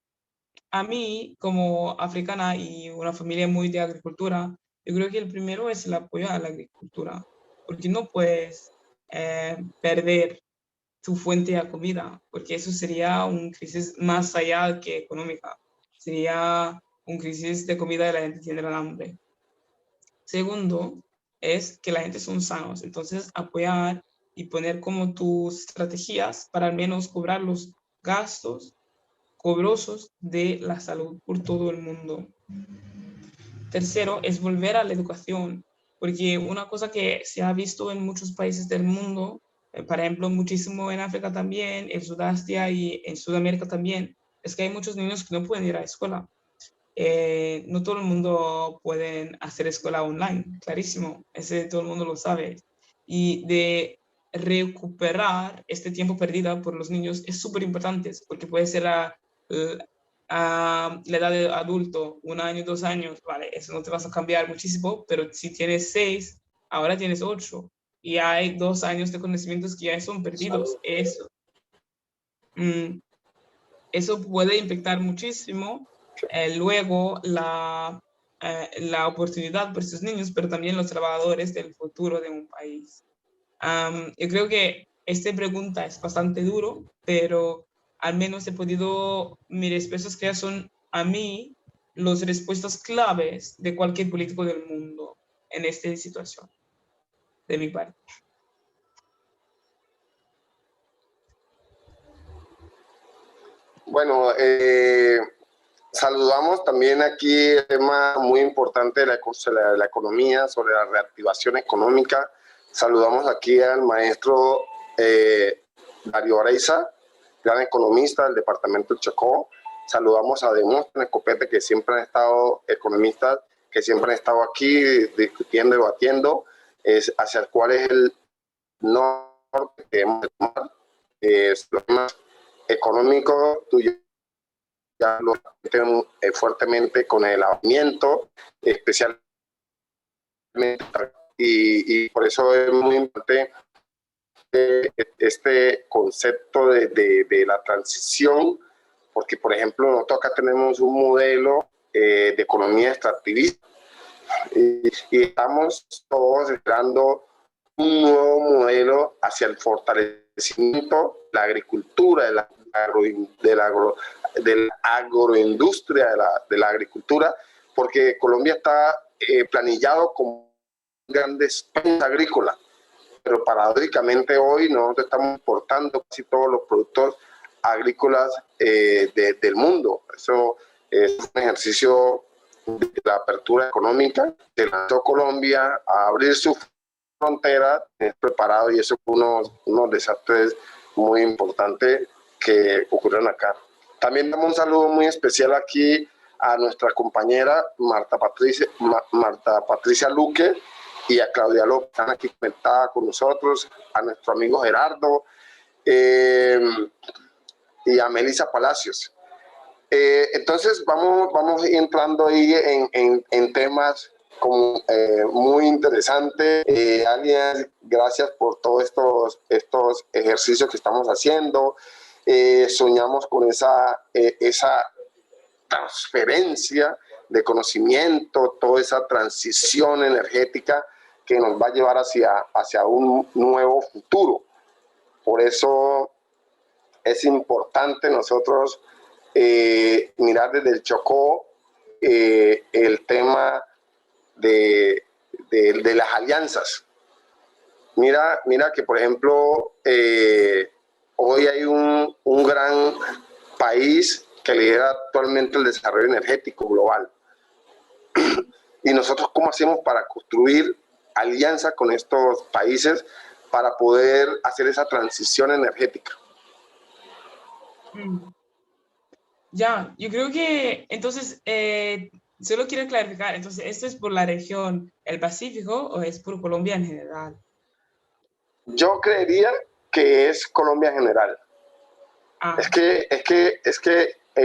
a mí, como africana y una familia muy de agricultura, yo creo que el primero es el apoyo a la agricultura, porque no puedes perder tu fuente de comida, porque eso sería una crisis más allá que económica. Sería una crisis de comida y la gente tendrá hambre. Segundo, es que la gente son sanos, entonces apoyar y poner como tus estrategias para al menos cobrar los gastos cobrosos de la salud por todo el mundo. Tercero, es volver a la educación, porque una cosa que se ha visto en muchos países del mundo, por ejemplo, muchísimo en África también, en Sudasia y en Sudamérica también, es que hay muchos niños que no pueden ir a la escuela. No todo el mundo puede hacer escuela online, clarísimo, ese todo el mundo lo sabe. Y de recuperar este tiempo perdido por los niños es súper importante, porque puede ser a la edad de adulto, 1 año, 2 años, vale, eso no te vas a cambiar muchísimo, pero si tienes 6, ahora tienes 8, y hay 2 años de conocimientos que ya son perdidos. Eso puede impactar muchísimo luego la oportunidad por estos niños, pero también los trabajadores del futuro de un país. Yo creo que esta pregunta es bastante duro, pero al menos he podido, mis respuestas que son a mí las respuestas claves de cualquier político del mundo en esta situación, de mi parte. Bueno, saludamos también aquí el tema muy importante de la economía, sobre la reactivación económica. Saludamos aquí al maestro Darío Areiza, gran economista del departamento del Chocó. Saludamos a Demóstenes Copete, que siempre han estado economistas, que siempre han estado aquí discutiendo, debatiendo hacia el cual es el norte que debemos tomar. Los temas económicos, tuyo ya lo meten fuertemente con el lavamiento, especialmente, y por eso es muy importante este concepto de la transición, porque por ejemplo nosotros acá tenemos un modelo de economía extractivista y estamos todos esperando un nuevo modelo hacia el fortalecimiento de la agricultura, de la agroindustria, de la agricultura, porque Colombia está planillado como grandes país agrícola, pero paradójicamente hoy nosotros estamos importando casi todos los productos agrícolas del mundo. Eso es un ejercicio de la apertura económica que lanzó Colombia a abrir su frontera preparado, y eso fue unos desastres muy importantes que ocurrieron acá. También damos un saludo muy especial aquí a nuestra compañera Marta Patricia Luque y a Claudia López, que están aquí conectada con nosotros, a nuestro amigo Gerardo y a Melissa Palacios. Entonces vamos entrando ahí en temas como muy interesante. Alias, gracias por todos estos ejercicios que estamos haciendo. soñamos con esa transferencia de conocimiento, toda esa transición energética que nos va a llevar hacia un nuevo futuro. Por eso es importante nosotros mirar desde el Chocó el tema de las alianzas. Mira que, por ejemplo, hoy hay un gran país que lidera actualmente el desarrollo energético global. Y nosotros, ¿cómo hacemos para construir alianza con estos países para poder hacer esa transición energética? Ya, yo creo que entonces, solo quiero clarificar, entonces, ¿esto es por la región, el Pacífico, o es por Colombia en general? Yo creería que es Colombia en general. Ah, Es que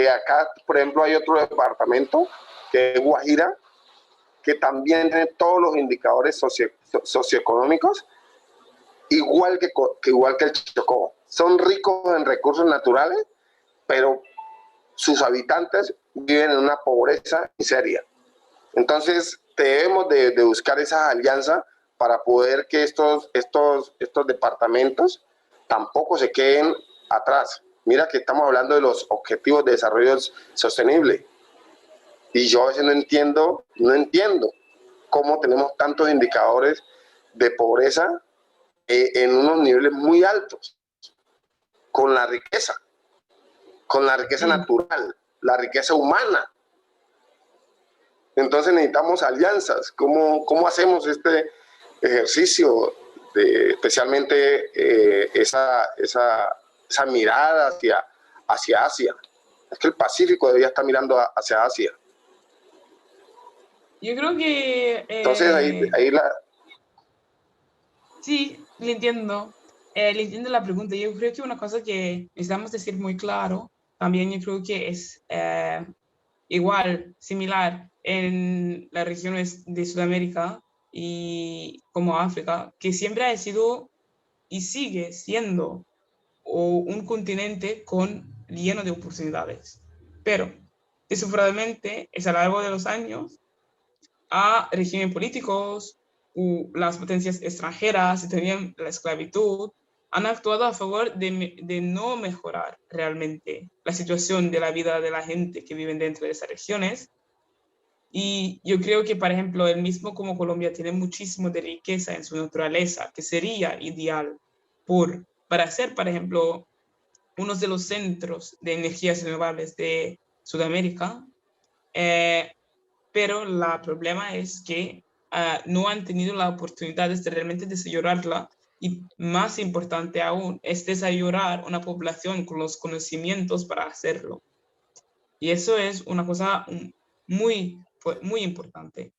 acá, por ejemplo, hay otro departamento que es Guajira, que también tiene todos los indicadores socioeconómicos, igual que el Chocó. Son ricos en recursos naturales, pero sus habitantes viven en una pobreza miseria. Entonces, debemos de buscar esa alianza para poder que estos departamentos tampoco se queden atrás. Mira que estamos hablando de los objetivos de desarrollo sostenible. Y yo a veces no entiendo cómo tenemos tantos indicadores de pobreza en unos niveles muy altos, con la riqueza natural, la riqueza humana. Entonces necesitamos alianzas. ¿Cómo hacemos este ejercicio especialmente esa mirada hacia Asia? Es que el Pacífico debería estar mirando hacia Asia. yo creo que... Entonces ahí Sí, le entiendo. Le entiendo la pregunta. Yo creo que una cosa que necesitamos decir muy claro, también yo creo que es igual, similar en las regiones de Sudamérica y como África, que siempre ha sido y sigue siendo un continente lleno de oportunidades. Pero, desafortunadamente, es a lo largo de los años a regímenes políticos, las potencias extranjeras y también la esclavitud han actuado a favor de no mejorar realmente la situación de la vida de la gente que vive dentro de esas regiones. Y yo creo que, por ejemplo, el mismo como Colombia tiene muchísimo de riqueza en su naturaleza, que sería ideal para ser, por ejemplo, uno de los centros de energías renovables de Sudamérica, pero el problema es que no han tenido la oportunidad de realmente desarrollarla, y más importante aún es desarrollar una población con los conocimientos para hacerlo. Y eso es una cosa muy, muy importante.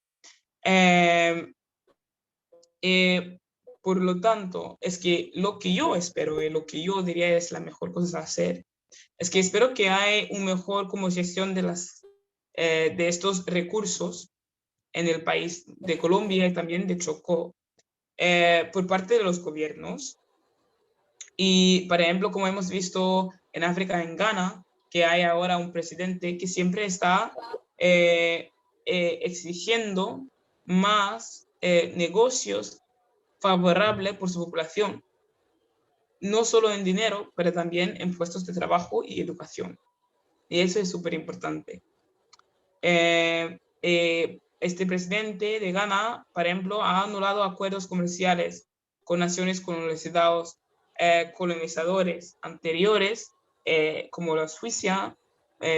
Por lo tanto, es que lo que yo espero y lo que yo diría es la mejor cosa a hacer, es que espero que haya una mejor como gestión de estos recursos en el país de Colombia y también de Chocó por parte de los gobiernos. Y, por ejemplo, como hemos visto en África, en Ghana, que hay ahora un presidente que siempre está exigiendo más negocios favorables por su población, no solo en dinero, pero también en puestos de trabajo y educación. Y eso es súper importante. Este presidente de Ghana, por ejemplo, ha anulado acuerdos comerciales con naciones colonizadores anteriores, como la Suiza,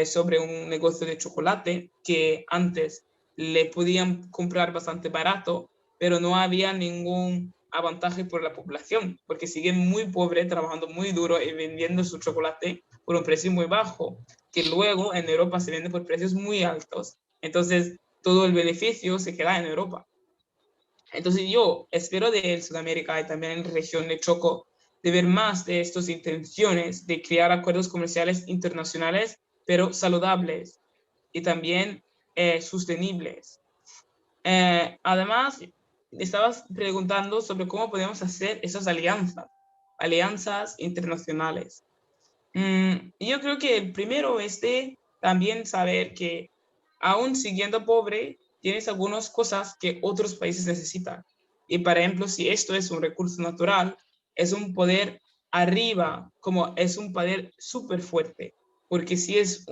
sobre un negocio de chocolate que antes le podían comprar bastante barato, pero no había ningún avantaje por la población, porque siguen muy pobres, trabajando muy duro y vendiendo su chocolate por un precio muy bajo, que luego en Europa se vende por precios muy altos. Entonces, todo el beneficio se queda en Europa. Entonces, yo espero de Sudamérica y también en la región de Choco de ver más de estas intenciones de crear acuerdos comerciales internacionales, pero saludables y también sostenibles. Además, estabas preguntando sobre cómo podemos hacer esas alianzas internacionales. Yo creo que el primero es de también saber que aún siguiendo pobre, tienes algunas cosas que otros países necesitan. Y por ejemplo, si esto es un recurso natural, es un poder arriba, como es un poder súper fuerte. Porque si es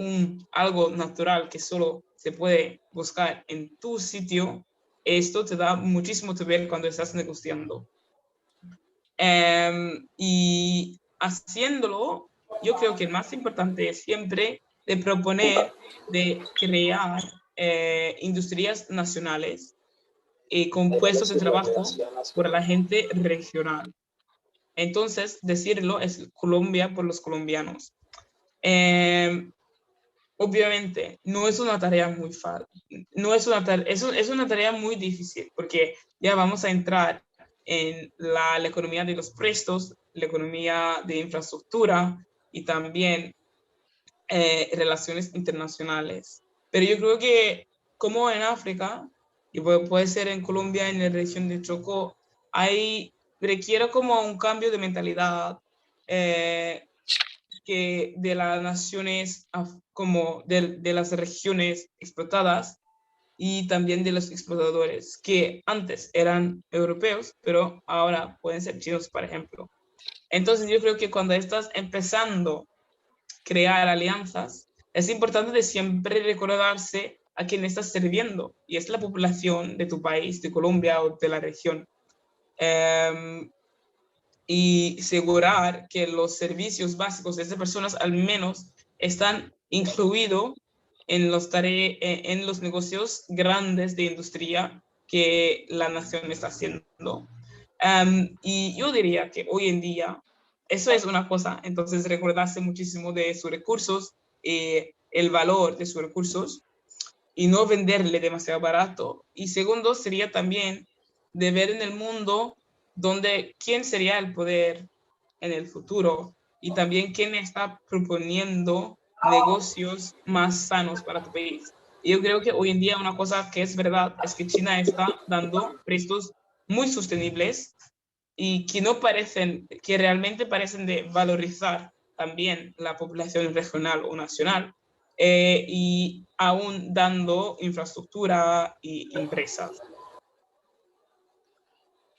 algo natural que solo se puede buscar en tu sitio, esto te da muchísimo que ver cuando estás negociando. Y haciéndolo, yo creo que el más importante es siempre de proponer, de crear industrias nacionales con puestos de trabajo por la gente regional. Entonces, decirlo es Colombia por los colombianos. Obviamente, no es una tarea muy fácil, no es una tarea, es una tarea muy difícil porque ya vamos a entrar en la economía de los prestos, la economía de infraestructura y también relaciones internacionales. Pero yo creo que como en África, y puede ser en Colombia, en la región de Chocó, requiere como un cambio de mentalidad que de las naciones, como de las regiones explotadas y también de los explotadores, que antes eran europeos, pero ahora pueden ser chinos, por ejemplo. Entonces yo creo que cuando estás empezando a crear alianzas, es importante de siempre recordarse a quién estás sirviendo, y es la población de tu país, de Colombia o de la región. Y asegurar que los servicios básicos de esas personas al menos están incluidos en en los negocios grandes de industria que la nación está haciendo. Y yo diría que hoy en día eso es una cosa, entonces recordarse muchísimo de sus recursos, el valor de sus recursos y no venderle demasiado barato. Y segundo sería también de ver en el mundo quién sería el poder en el futuro y también quién está proponiendo negocios más sanos para tu país. Y yo creo que hoy en día una cosa que es verdad es que China está dando prestos muy sostenibles y que no parecen, que realmente parecen de valorizar también la población regional o nacional, y aún dando infraestructura y empresas.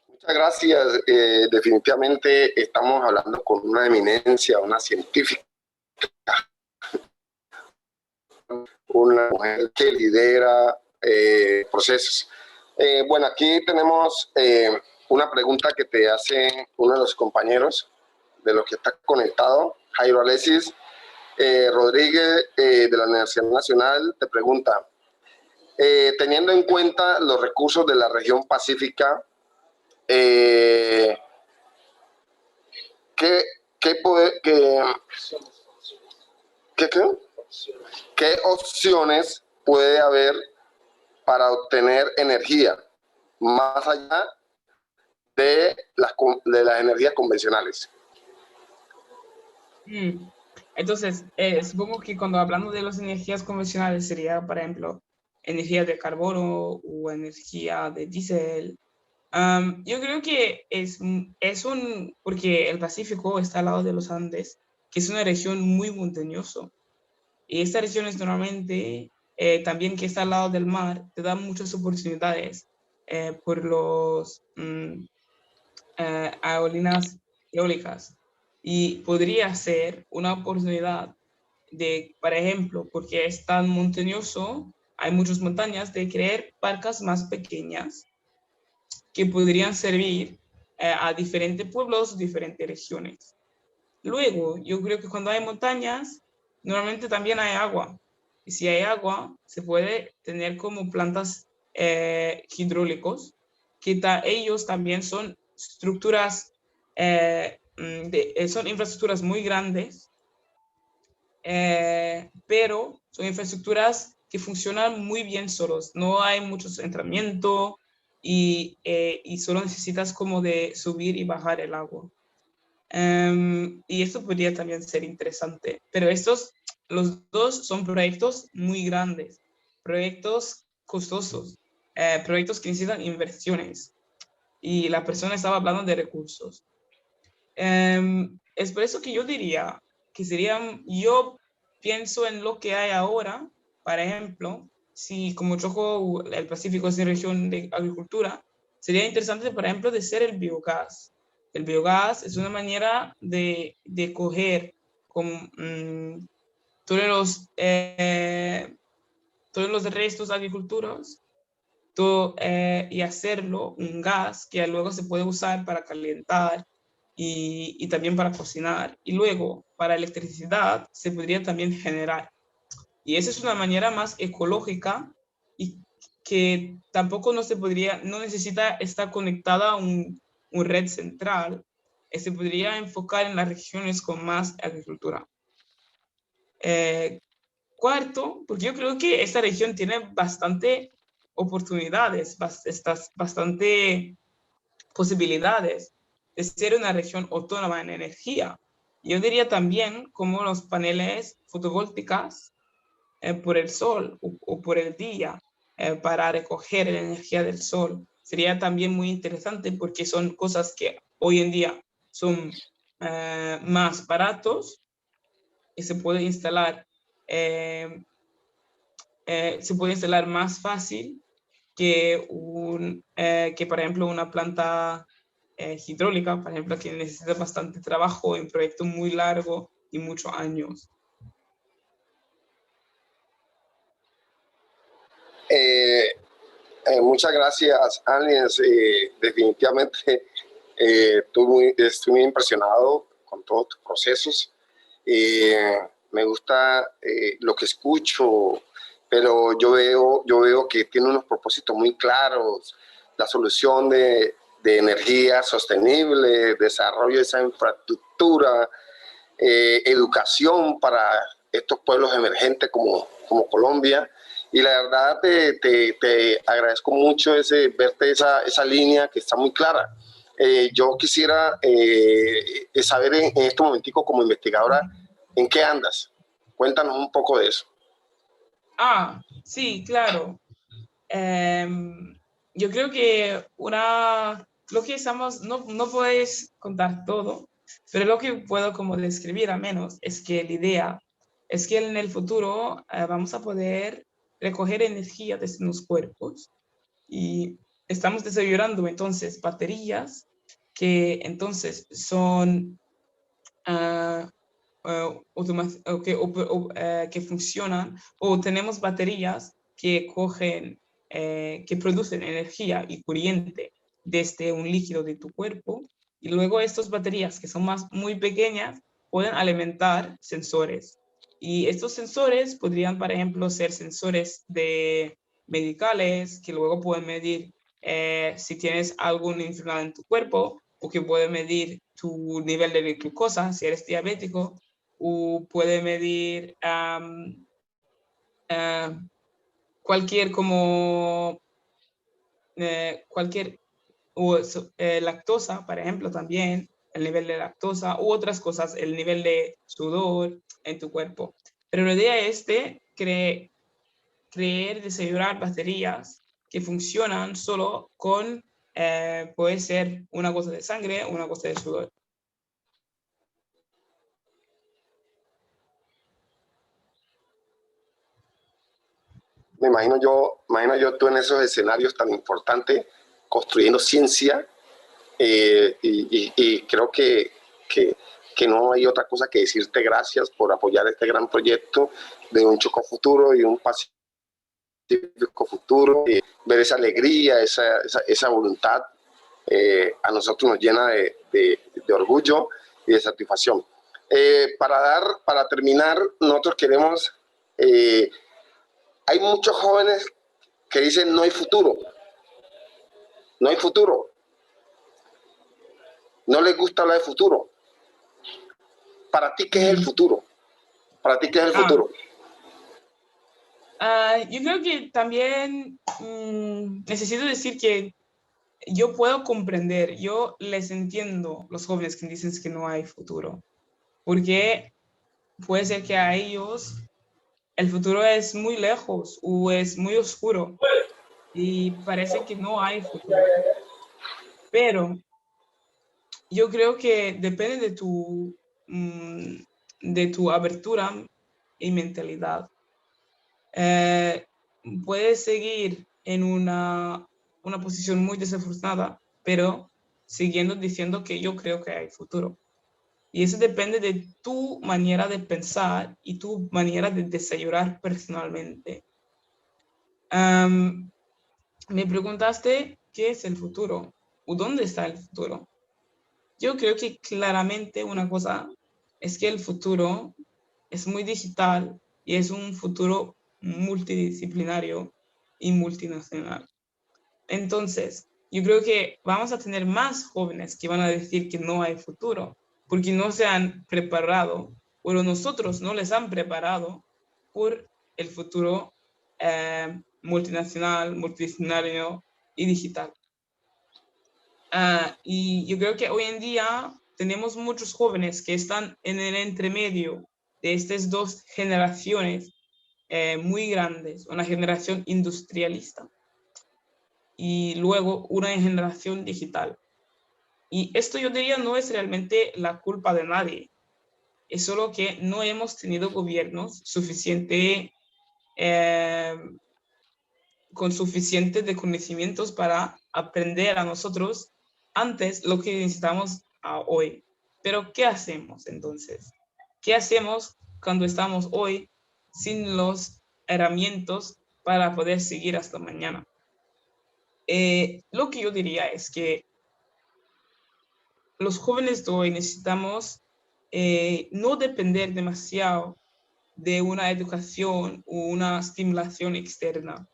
Muchas gracias. Definitivamente estamos hablando con una eminencia, una científica, una mujer que lidera procesos. Bueno, aquí tenemos una pregunta que te hace uno de los compañeros de los que está conectado, Jairo Alexis Rodríguez, de la Universidad Nacional, te pregunta, teniendo en cuenta los recursos de la región pacífica, ¿qué, qué opciones puede haber para obtener energía más allá de las energías convencionales? Entonces, supongo que cuando hablamos de las energías convencionales sería, por ejemplo, energía de carbono o energía de diésel. Yo creo que porque el Pacífico está al lado de los Andes, que es una región muy montañosa. Y esta región es normalmente, también que está al lado del mar, te da muchas oportunidades por aerolíneas eólicas. Y podría ser una oportunidad de, por ejemplo, porque es tan montañoso, hay muchas montañas, de crear barcas más pequeñas que podrían servir a diferentes pueblos, diferentes regiones. Luego, yo creo que cuando hay montañas, normalmente también hay agua. Y si hay agua, se puede tener como plantas hidráulicos, que ellos también son estructuras, son infraestructuras muy grandes, pero son infraestructuras que funcionan muy bien solos. No hay mucho entrenamiento y solo necesitas como de subir y bajar el agua. Y esto podría también ser interesante. Pero los dos son proyectos muy grandes, proyectos costosos, proyectos que necesitan inversiones. Y la persona estaba hablando de recursos. Es por eso que yo diría que serían, yo pienso en lo que hay ahora, por ejemplo, si como Choco, el Pacífico es una región de agricultura, sería interesante, por ejemplo, de ser el biogás. El biogás es una manera de coger con, todos los restos de agriculturas y hacerlo un gas que luego se puede usar para calentar y también para cocinar. Y luego, para electricidad, se podría también generar. Y esa es una manera más ecológica y que tampoco no necesita estar conectada a un red central. Se podría enfocar en las regiones con más agricultura. Cuarto, porque yo creo que esta región tiene bastante oportunidades, bastante posibilidades de ser una región autónoma en energía. Yo diría también como los paneles fotovoltaicos por el sol o por el día para recoger la energía del sol. Sería también muy interesante porque son cosas que hoy en día son más baratos y se puede instalar más fácil que, por ejemplo, una planta hidráulica, por ejemplo, que necesita bastante trabajo en proyectos muy largos y muchos años. Muchas gracias, Ángeles. Definitivamente estoy muy impresionado con todos tus procesos. Me gusta lo que escucho, pero yo veo que tiene unos propósitos muy claros, la solución de energía sostenible, desarrollo de esa infraestructura, educación para estos pueblos emergentes como Colombia. Y la verdad te agradezco mucho verte esa línea que está muy clara. Yo quisiera saber en este momentico como investigadora, ¿en qué andas? Cuéntanos un poco de eso. Sí, claro. Yo creo que lo que estamos, no puedes contar todo, pero lo que puedo como describir al menos es que la idea es que en el futuro vamos a poder recoger energía desde los cuerpos y estamos desarrollando entonces baterías que entonces son que funcionan, o tenemos baterías que que producen energía y corriente desde un líquido de tu cuerpo, y luego estas baterías que son muy pequeñas pueden alimentar sensores. Y estos sensores podrían, por ejemplo, ser sensores medicales que luego pueden medir si tienes alguna enfermedad en tu cuerpo, o que pueden medir tu nivel de glucosa si eres diabético, o puede medir cualquier lactosa, por ejemplo, también el nivel de lactosa u otras cosas, el nivel de sudor en tu cuerpo. Pero la idea es de desarrollar baterías que funcionan solo con, puede ser una gota de sangre o una gota de sudor. Me imagino yo tú en esos escenarios tan importantes, construyendo ciencia, y creo que no hay otra cosa que decirte gracias por apoyar este gran proyecto de un Chocó Futuro y un Pacífico Futuro. Ver esa alegría, esa voluntad, a nosotros nos llena de orgullo y de satisfacción. Para terminar, nosotros queremos... hay muchos jóvenes que dicen no hay futuro. No hay futuro. No les gusta hablar de futuro. ¿Para ti qué es el futuro? ¿Para ti qué es el futuro? Yo creo que también necesito decir que yo puedo comprender, yo les entiendo los jóvenes que dicen que no hay futuro, porque puede ser que a ellos el futuro es muy lejos o es muy oscuro y parece que no hay futuro. Pero yo creo que depende de tu abertura y mentalidad. Puedes seguir en una posición muy desafortunada, pero siguiendo diciendo que yo creo que hay futuro. Y eso depende de tu manera de pensar y tu manera de desarrollar personalmente. Me preguntaste qué es el futuro o dónde está el futuro. Yo creo que claramente una cosa es que el futuro es muy digital y es un futuro multidisciplinario y multinacional. Entonces, yo creo que vamos a tener más jóvenes que van a decir que no hay futuro, porque no se han preparado, o nosotros no les han preparado por el futuro multinacional, multidisciplinario y digital. Y yo creo que hoy en día tenemos muchos jóvenes que están en el entremedio de estas dos generaciones muy grandes, una generación industrialista y luego una generación digital. Y esto yo diría no es realmente la culpa de nadie, es solo que no hemos tenido gobiernos con suficiente de conocimientos para aprender a nosotros antes lo que necesitamos hoy. Pero ¿qué hacemos entonces? ¿Qué hacemos cuando estamos hoy sin los herramientas para poder seguir hasta mañana? Lo que yo diría es que los jóvenes de hoy necesitamos no depender demasiado de una educación o una estimulación externa.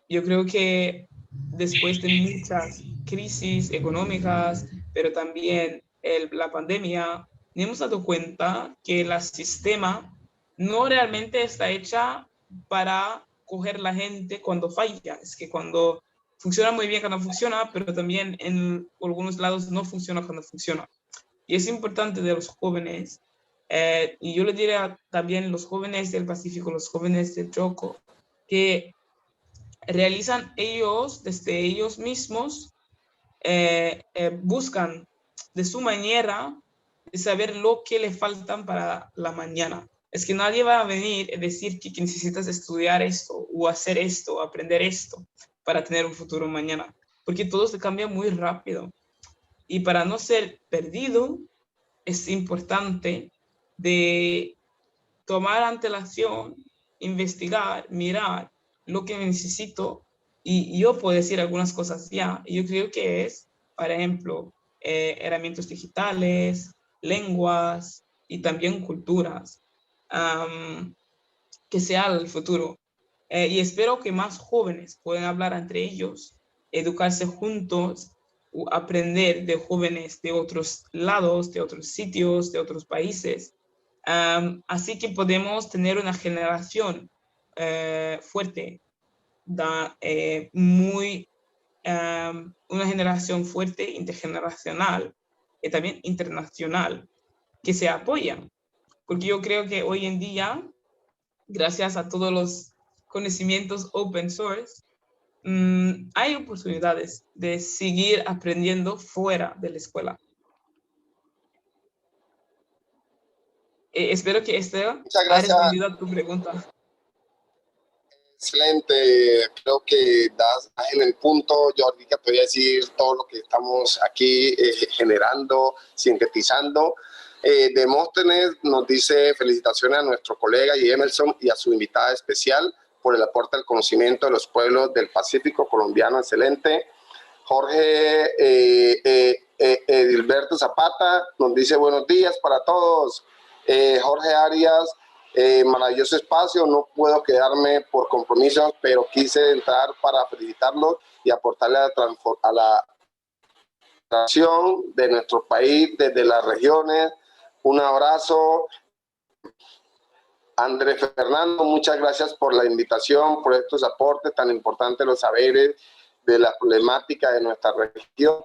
Yo creo que después de muchas crisis económicas, pero también la pandemia, nos hemos dado cuenta que el sistema no realmente está hecha para coger la gente cuando falla. Es que cuando funciona muy bien cuando funciona, pero también en algunos lados no funciona cuando funciona. Y es importante de los jóvenes, y yo le diría también los jóvenes del Pacífico, los jóvenes del Choco, que realizan ellos, desde ellos mismos, buscan de su manera de saber lo que le faltan para la mañana. Es que nadie va a venir a decir que necesitas estudiar esto o hacer esto o aprender esto para tener un futuro mañana, porque todo se cambia muy rápido. Y para no ser perdido, es importante de tomar antelación, investigar, mirar lo que necesito y yo puedo decir algunas cosas ya. Yo creo que es, por ejemplo, herramientas digitales, lenguas y también culturas, que sea el futuro. Y espero que más jóvenes puedan hablar entre ellos, educarse juntos, aprender de jóvenes de otros lados, de otros sitios, de otros países. Así que podemos tener una generación fuerte, una generación fuerte, intergeneracional y también internacional, que se apoyan. Porque yo creo que hoy en día, gracias a todos los conocimientos open source, hay oportunidades de seguir aprendiendo fuera de la escuela. Espero que este haya respondido a tu pregunta. Excelente, creo que das en el punto, Jordi, que te voy a decir todo lo que estamos aquí generando, sintetizando. Demóstenes nos dice felicitaciones a nuestro colega y Emerson y a su invitada especial por el aporte al conocimiento de los pueblos del Pacífico colombiano, excelente. Jorge Edilberto Zapata nos dice buenos días para todos. Jorge Arias, maravilloso espacio, no puedo quedarme por compromisos, pero quise entrar para felicitarlos y aportarle a la transformación de nuestro país desde las regiones. Un abrazo. Andrés Fernando, muchas gracias por la invitación, por estos aportes tan importantes, los saberes de la problemática de nuestra región,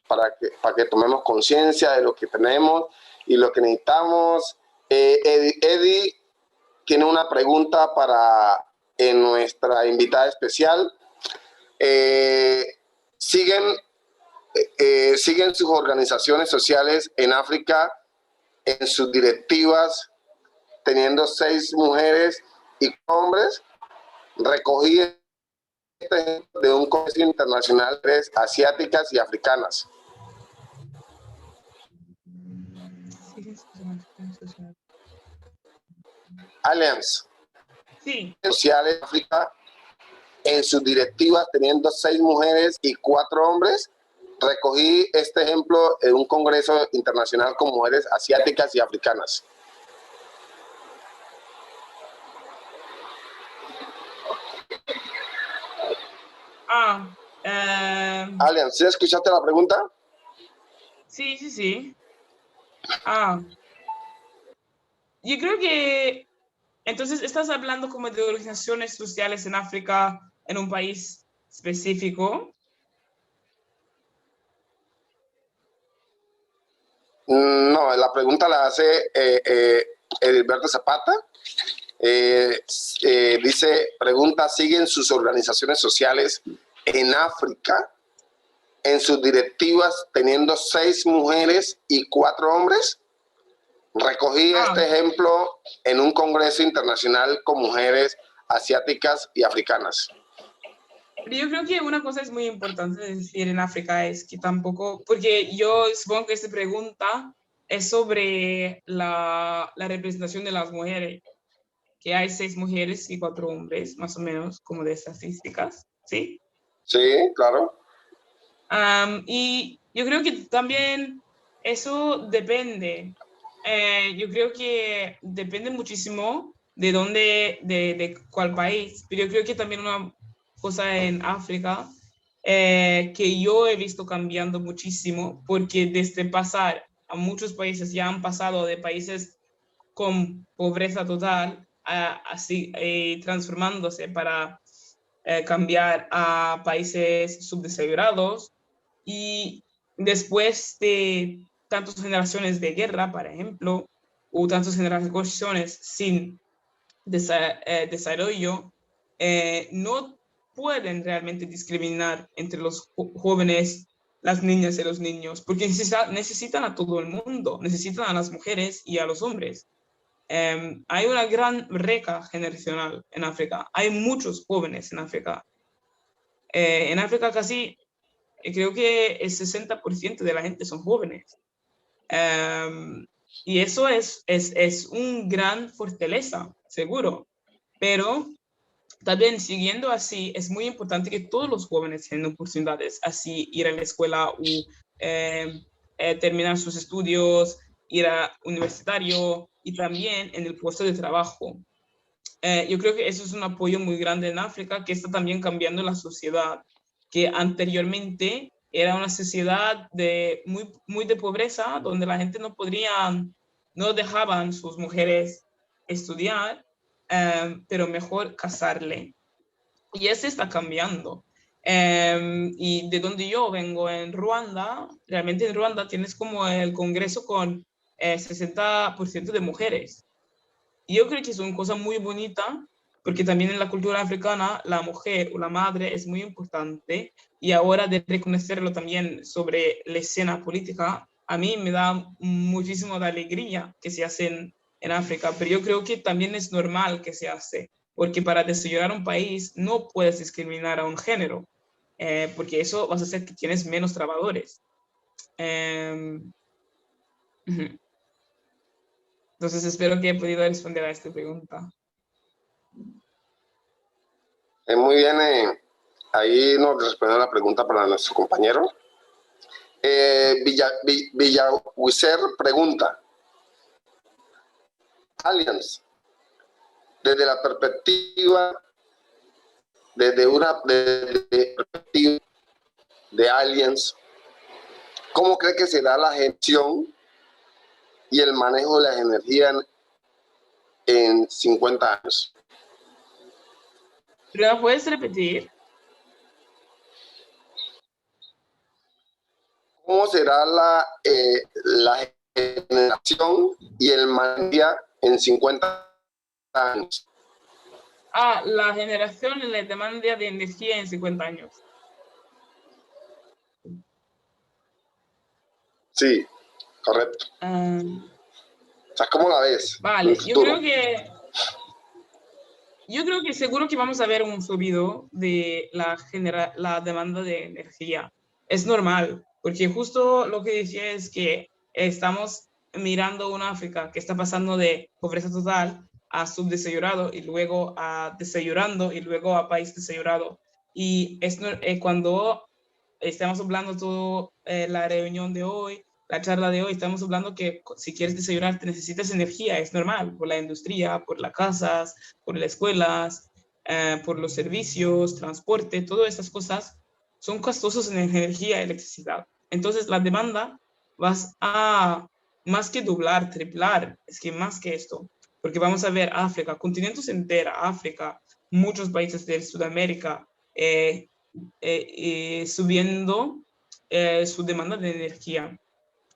para que tomemos conciencia de lo que tenemos y lo que necesitamos. Eddie tiene una pregunta para nuestra invitada especial. ¿Siguen sus organizaciones sociales en África en sus directivas, teniendo 6 mujeres y hombres. Recogí este ejemplo de un congreso internacional de asiáticas y africanas. Allianz Sí. Sociales de África, en sus directivas, teniendo 6 mujeres y 4 hombres. Recogí este ejemplo en un congreso internacional con mujeres asiáticas y africanas. Allianz, ¿sí escuchaste la pregunta? Sí, sí, sí. Yo creo que entonces estás hablando como de organizaciones sociales en África, en un país específico. No, la pregunta la hace Edilberto Zapata. Dice, pregunta, ¿siguen sus organizaciones sociales en África, en sus directivas, teniendo 6 mujeres y 4 hombres? Recogí este ejemplo en un congreso internacional con mujeres asiáticas y africanas. Pero yo creo que una cosa es muy importante decir en África es que tampoco, porque yo supongo que esta pregunta es sobre la representación de las mujeres, que hay 6 mujeres y 4 hombres, más o menos, como de estadísticas, ¿sí? Sí, claro. Y yo creo que también eso depende. Yo creo que depende muchísimo de dónde, de cuál país, pero yo creo que también una cosa en África que yo he visto cambiando muchísimo, porque desde pasar a muchos países ya han pasado de países con pobreza total a así transformándose para cambiar a países subdesarrollados y después de tantas generaciones de guerra, por ejemplo, o tantas generaciones sin desarrollo, no pueden realmente discriminar entre los jóvenes, las niñas y los niños, porque necesitan a todo el mundo, necesitan a las mujeres y a los hombres. Hay una gran brecha generacional en África, hay muchos jóvenes en África. En África casi creo que el 60% de la gente son jóvenes. Y eso es un gran fortaleza, seguro. Pero también siguiendo así, es muy importante que todos los jóvenes tengan oportunidades, así ir a la escuela o terminar sus estudios, ir a universitario y también en el puesto de trabajo. Yo creo que eso es un apoyo muy grande en África que está también cambiando la sociedad, que anteriormente era una sociedad de muy de pobreza, donde la gente no podría, no dejaban sus mujeres estudiar, pero mejor casarle. Y eso está cambiando. Y de donde yo vengo, en Ruanda, realmente en Ruanda tienes como el Congreso con 60% de mujeres. Y yo creo que es una cosa muy bonita, porque también en la cultura africana la mujer o la madre es muy importante, y ahora de reconocerlo también sobre la escena política, a mí me da muchísimo de alegría que se hace en África, pero yo creo que también es normal que se hace, porque para desarrollar un país no puedes discriminar a un género, porque eso vas a hacer que tienes menos trabajadores. Entonces espero que he podido responder a esta pregunta. Muy bien, ahí nos respondió la pregunta para nuestro compañero. Villahuicer pregunta, Allianz, desde la perspectiva, desde perspectiva de Allianz, ¿cómo cree que será la gestión y el manejo de las energías en 50 años? ¿Pero puedes repetir? ¿Cómo será la generación y el manejo en 50 años? La generación y la demanda de energía en 50 años. Sí, correcto. sea, ¿cómo la ves? Vale, yo creo que seguro que vamos a ver un subido de la demanda de energía. Es normal, porque justo lo que decía es que estamos mirando un África que está pasando de pobreza total a subdesarrollado y luego a desarrollando y luego a país desarrollado. Y cuando estamos hablando todo la reunión de hoy, la charla de hoy, estamos hablando que si quieres desayunar te necesitas energía, es normal, por la industria, por las casas, por las escuelas, por los servicios, transporte, todas estas cosas son costosos en energía y electricidad. Entonces la demanda vas a más que doblar, triplar, es que más que esto, porque vamos a ver África, continentes entera, África, muchos países de Sudamérica, subiendo su demanda de energía.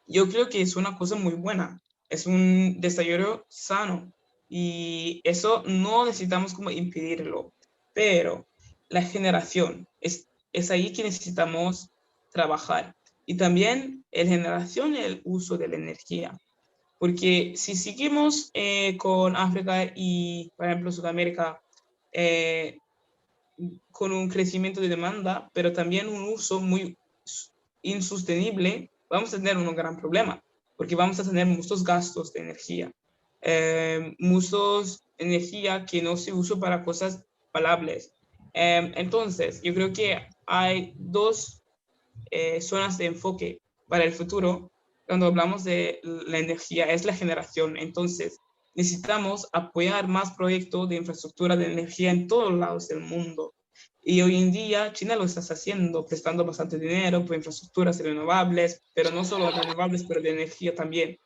Yo creo que es una cosa muy buena, es un desarrollo sano y eso no necesitamos como impedirlo, pero la generación es ahí que necesitamos trabajar y también la generación y el uso de la energía. Porque si seguimos con África y, por ejemplo, Sudamérica, eh, con un crecimiento de demanda, pero también un uso muy insostenible, vamos a tener un gran problema, porque vamos a tener muchos gastos de energía, muchos energía que no se usa para cosas palables. Entonces, yo creo que hay dos zonas de enfoque para el futuro cuando hablamos de la energía, es la generación. Entonces, necesitamos apoyar más proyectos de infraestructura de energía en todos lados del mundo. Y hoy en día China lo está haciendo, prestando bastante dinero por infraestructuras renovables, pero no solo renovables, pero de energía también.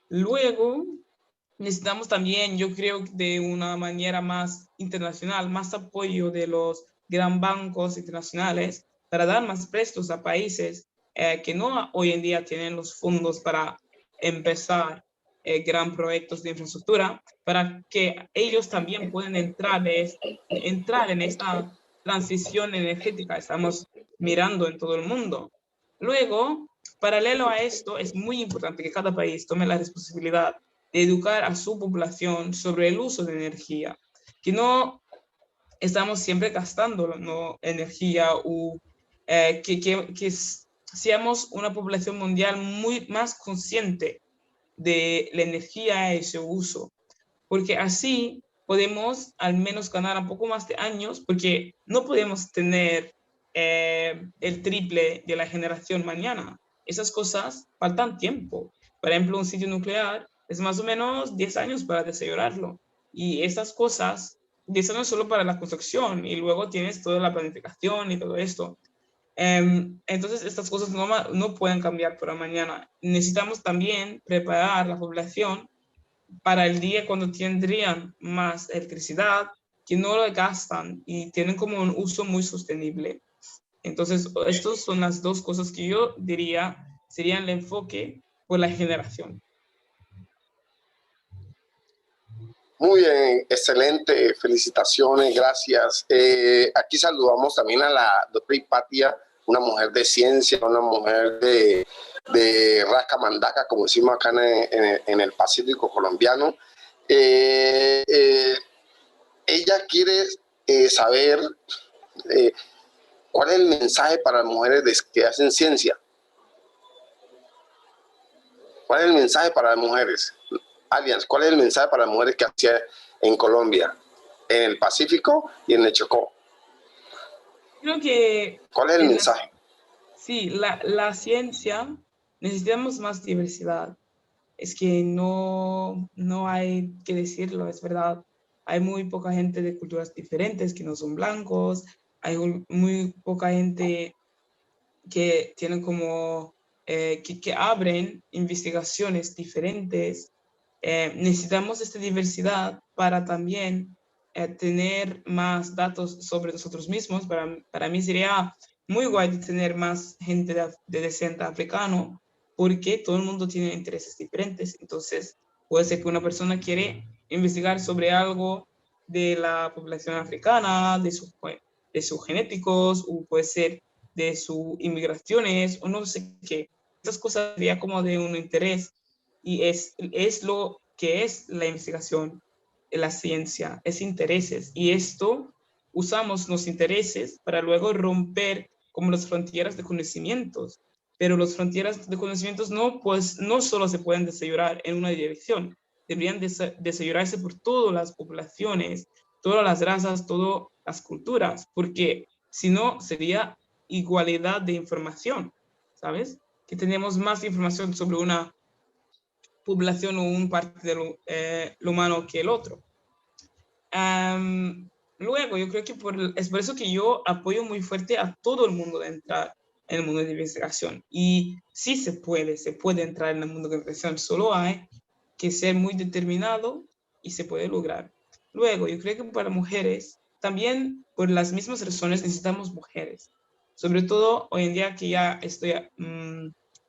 Luego, necesitamos también, yo creo, de una manera más internacional, más apoyo de los gran bancos internacionales para dar más préstamos a países que no hoy en día tienen los fondos para empezar gran proyectos de infraestructura, para que ellos también puedan entrar en esta transición energética que estamos mirando en todo el mundo. Luego, paralelo a esto, es muy importante que cada país tome la responsabilidad de educar a su población sobre el uso de energía, que no estamos siempre gastando, ¿no?, energía o que seamos una población mundial muy más consciente de la energía y su uso, porque así podemos al menos ganar un poco más de años, porque no podemos tener el triple de la generación mañana. Esas cosas faltan tiempo. Por ejemplo, un sitio nuclear es más o menos 10 años para desarrollarlo. Y esas cosas, 10 años solo para la construcción, y luego tienes toda la planificación y todo esto. Entonces, estas cosas no pueden cambiar por la mañana. Necesitamos también preparar la población para el día cuando tendrían más electricidad, que no lo gastan y tienen como un uso muy sostenible. Entonces, estas son las dos cosas que yo diría serían el enfoque por la generación. Muy bien, excelente, felicitaciones, gracias. Aquí saludamos también a la doctora Hipatia, una mujer de ciencia, una mujer de rasca mandaca, como decimos acá en el Pacífico colombiano. Ella quiere saber cuál es el mensaje para las mujeres que hacen ciencia. ¿Cuál es el mensaje para las mujeres? Alias, ¿cuál es el mensaje para las mujeres que hacen en Colombia, en el Pacífico y en el Chocó? Creo que... ¿Cuál es el mensaje? Sí, la ciencia, necesitamos más diversidad. Es que no hay que decirlo, es verdad. Hay muy poca gente de culturas diferentes que no son blancos, hay muy poca gente que tienen como, que abren investigaciones diferentes. Necesitamos esta diversidad para también tener más datos sobre nosotros mismos. Para mí sería muy guay de tener más gente de descendiente africano, porque todo el mundo tiene intereses diferentes. Entonces, puede ser que una persona quiere investigar sobre algo de la población africana, de sus genéticos, o puede ser de sus inmigraciones, o no sé qué. Estas cosas sería como de un interés, y es lo que es la investigación, la ciencia, es intereses. Y esto usamos los intereses para luego romper como las fronteras de conocimientos. Pero las fronteras de conocimientos no solo se pueden desarrollar en una dirección, deberían desarrollarse por todas las poblaciones, todas las razas, todas las culturas, porque si no sería igualdad de información, ¿sabes? Que tenemos más información sobre una población o un parte de lo humano que el otro. Luego, yo creo que es por eso que yo apoyo muy fuerte a todo el mundo de entrar en el mundo de investigación. Y sí se puede entrar en el mundo de investigación, solo hay que ser muy determinado y se puede lograr. Luego, yo creo que para mujeres, también por las mismas razones necesitamos mujeres. Sobre todo hoy en día que ya estoy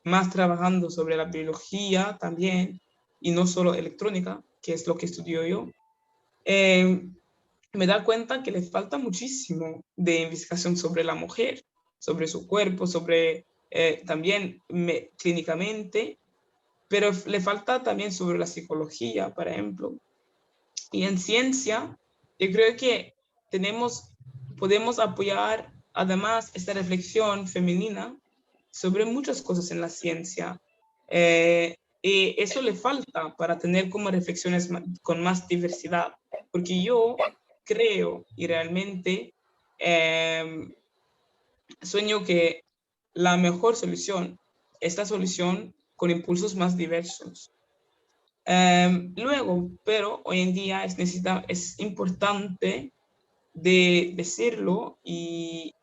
más trabajando sobre la biología también, y no solo electrónica, que es lo que estudio yo. Me da cuenta que le falta muchísimo de investigación sobre la mujer, sobre su cuerpo, sobre también clínicamente, pero le falta también sobre la psicología, por ejemplo. Y en ciencia, yo creo que podemos apoyar además esta reflexión femenina sobre muchas cosas en la ciencia. Y eso le falta para tener como reflexiones con más diversidad, porque yo creo y realmente sueño que la mejor solución es la solución con impulsos más diversos. Luego, pero hoy en día es importante de decirlo y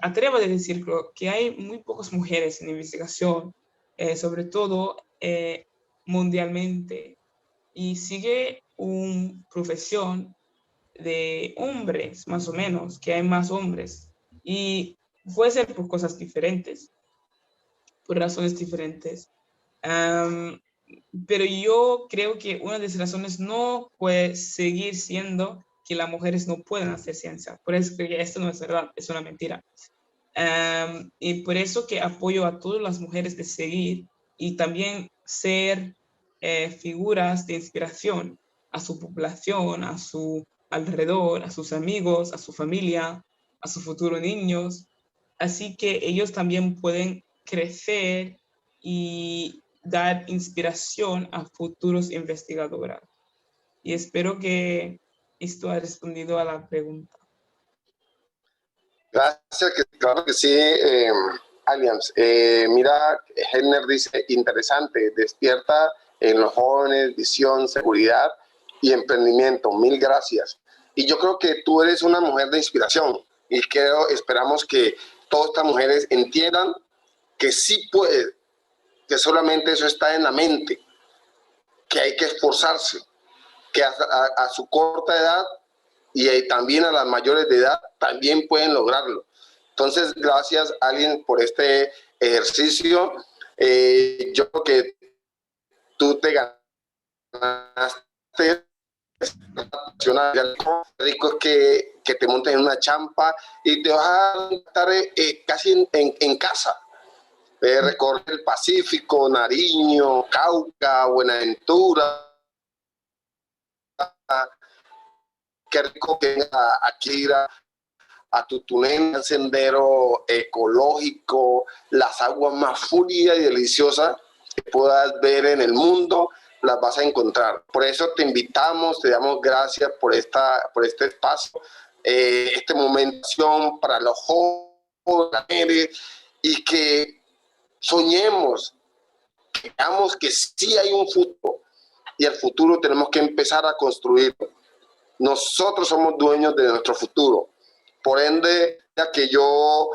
atrevo de decirlo, que hay muy pocas mujeres en investigación, sobre todo mundialmente, y sigue una profesión de hombres, más o menos, que hay más hombres, y puede ser por cosas diferentes, por razones diferentes. Pero yo creo que una de las razones no puede seguir siendo que las mujeres no pueden hacer ciencia. Por eso que esto no es verdad, es una mentira. Y por eso que apoyo a todas las mujeres de seguir y también ser figuras de inspiración a su población, a su alrededor, a sus amigos, a su familia, a sus futuros niños. Así que ellos también pueden crecer y dar inspiración a futuros investigadores. Y espero que esto ha respondido a la pregunta. Gracias, claro que sí, Allianz. Mira, Helner dice, interesante, despierta en los jóvenes visión, seguridad y emprendimiento. Mil gracias. Y yo creo que tú eres una mujer de inspiración y esperamos que todas estas mujeres entiendan que sí puede, que solamente eso está en la mente, que hay que esforzarse, que a su corta edad y también a las mayores de edad también pueden lograrlo. Entonces, gracias, Alien, por este ejercicio. Yo creo que tú te ganaste. Rico es que te montes en una champa y te vas a estar casi en casa. Recorrer el Pacífico, Nariño, Cauca, Buenaventura. Qué rico que vengas aquí a Tutunén, un sendero ecológico, las aguas más frías y deliciosas que puedas ver en el mundo, las vas a encontrar. Por eso te invitamos, te damos gracias por este espacio, esta momento para los jóvenes y que soñemos, que veamos que sí hay un futuro y el futuro tenemos que empezar a construirlo. Nosotros somos dueños de nuestro futuro. Por ende, ya que yo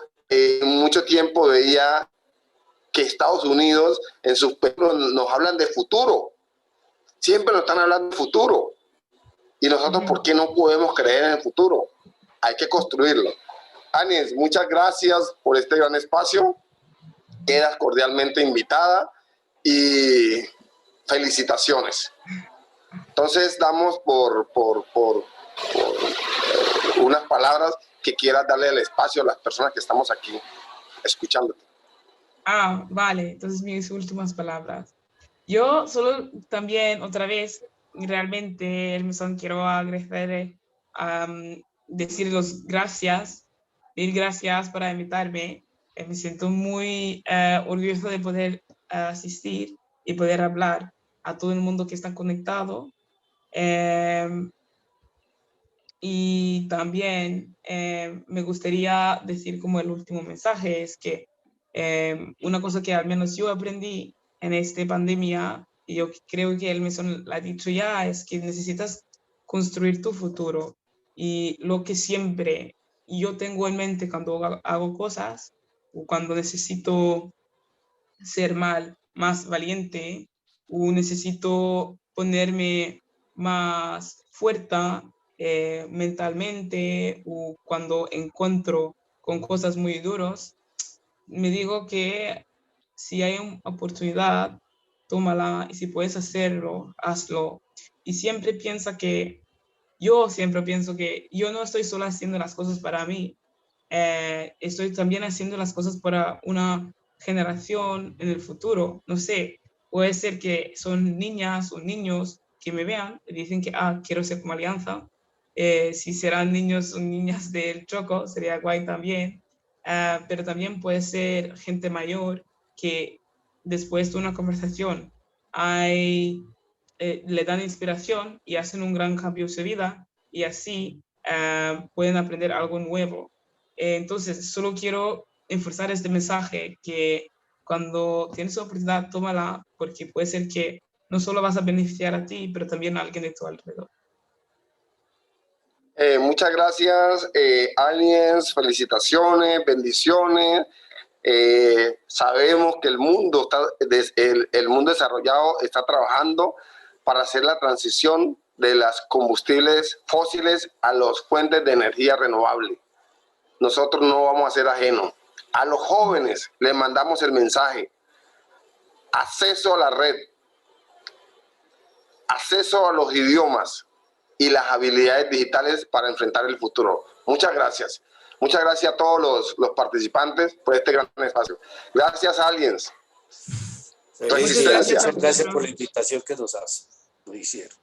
mucho tiempo veía que Estados Unidos en sus películas nos hablan de futuro. Siempre nos están hablando de futuro. Y nosotros, ¿por qué no podemos creer en el futuro? Hay que construirlo. Anis, muchas gracias por este gran espacio. Quedas cordialmente invitada y felicitaciones. Entonces damos por unas palabras que quieras darle el espacio a las personas que estamos aquí escuchándote. Vale. Entonces mis últimas palabras. Yo solo también, otra vez, realmente, Elmerson, quiero agradecer, decirles gracias, mil gracias por invitarme. Me siento muy orgulloso de poder asistir y poder hablar a todo el mundo que está conectado. Y también me gustaría decir como el último mensaje es que una cosa que al menos yo aprendí en esta pandemia, y yo creo que Elmerson lo ha dicho ya, es que necesitas construir tu futuro. Y lo que siempre yo tengo en mente cuando hago cosas o cuando necesito ser más valiente o necesito ponerme más fuerte mentalmente o cuando encuentro con cosas muy duras, me digo que si hay una oportunidad, tómala y si puedes hacerlo, hazlo. Y siempre pienso que yo no estoy solo haciendo las cosas para mí, estoy también haciendo las cosas para una generación en el futuro. No sé, puede ser que son niñas o niños que me vean y dicen que quiero ser como Alianza. Si serán niños o niñas del Choco, sería guay también. Pero también puede ser gente mayor que después de una conversación le dan inspiración y hacen un gran cambio en su vida y así pueden aprender algo nuevo. Entonces, solo quiero enforzar este mensaje que cuando tienes la oportunidad, tómala, porque puede ser que no solo vas a beneficiar a ti, pero también a alguien de tu alrededor. Muchas gracias, aliens, felicitaciones, bendiciones. Sabemos que el mundo desarrollado está trabajando para hacer la transición de los combustibles fósiles a las fuentes de energía renovable. Nosotros no vamos a ser ajenos. A los jóvenes les mandamos el mensaje: acceso a la red, acceso a los idiomas y las habilidades digitales para enfrentar el futuro. Muchas gracias. Muchas gracias a todos los participantes por este gran espacio. Gracias, aliens. Felicidades, muchas gracias por la invitación que nos hicieron.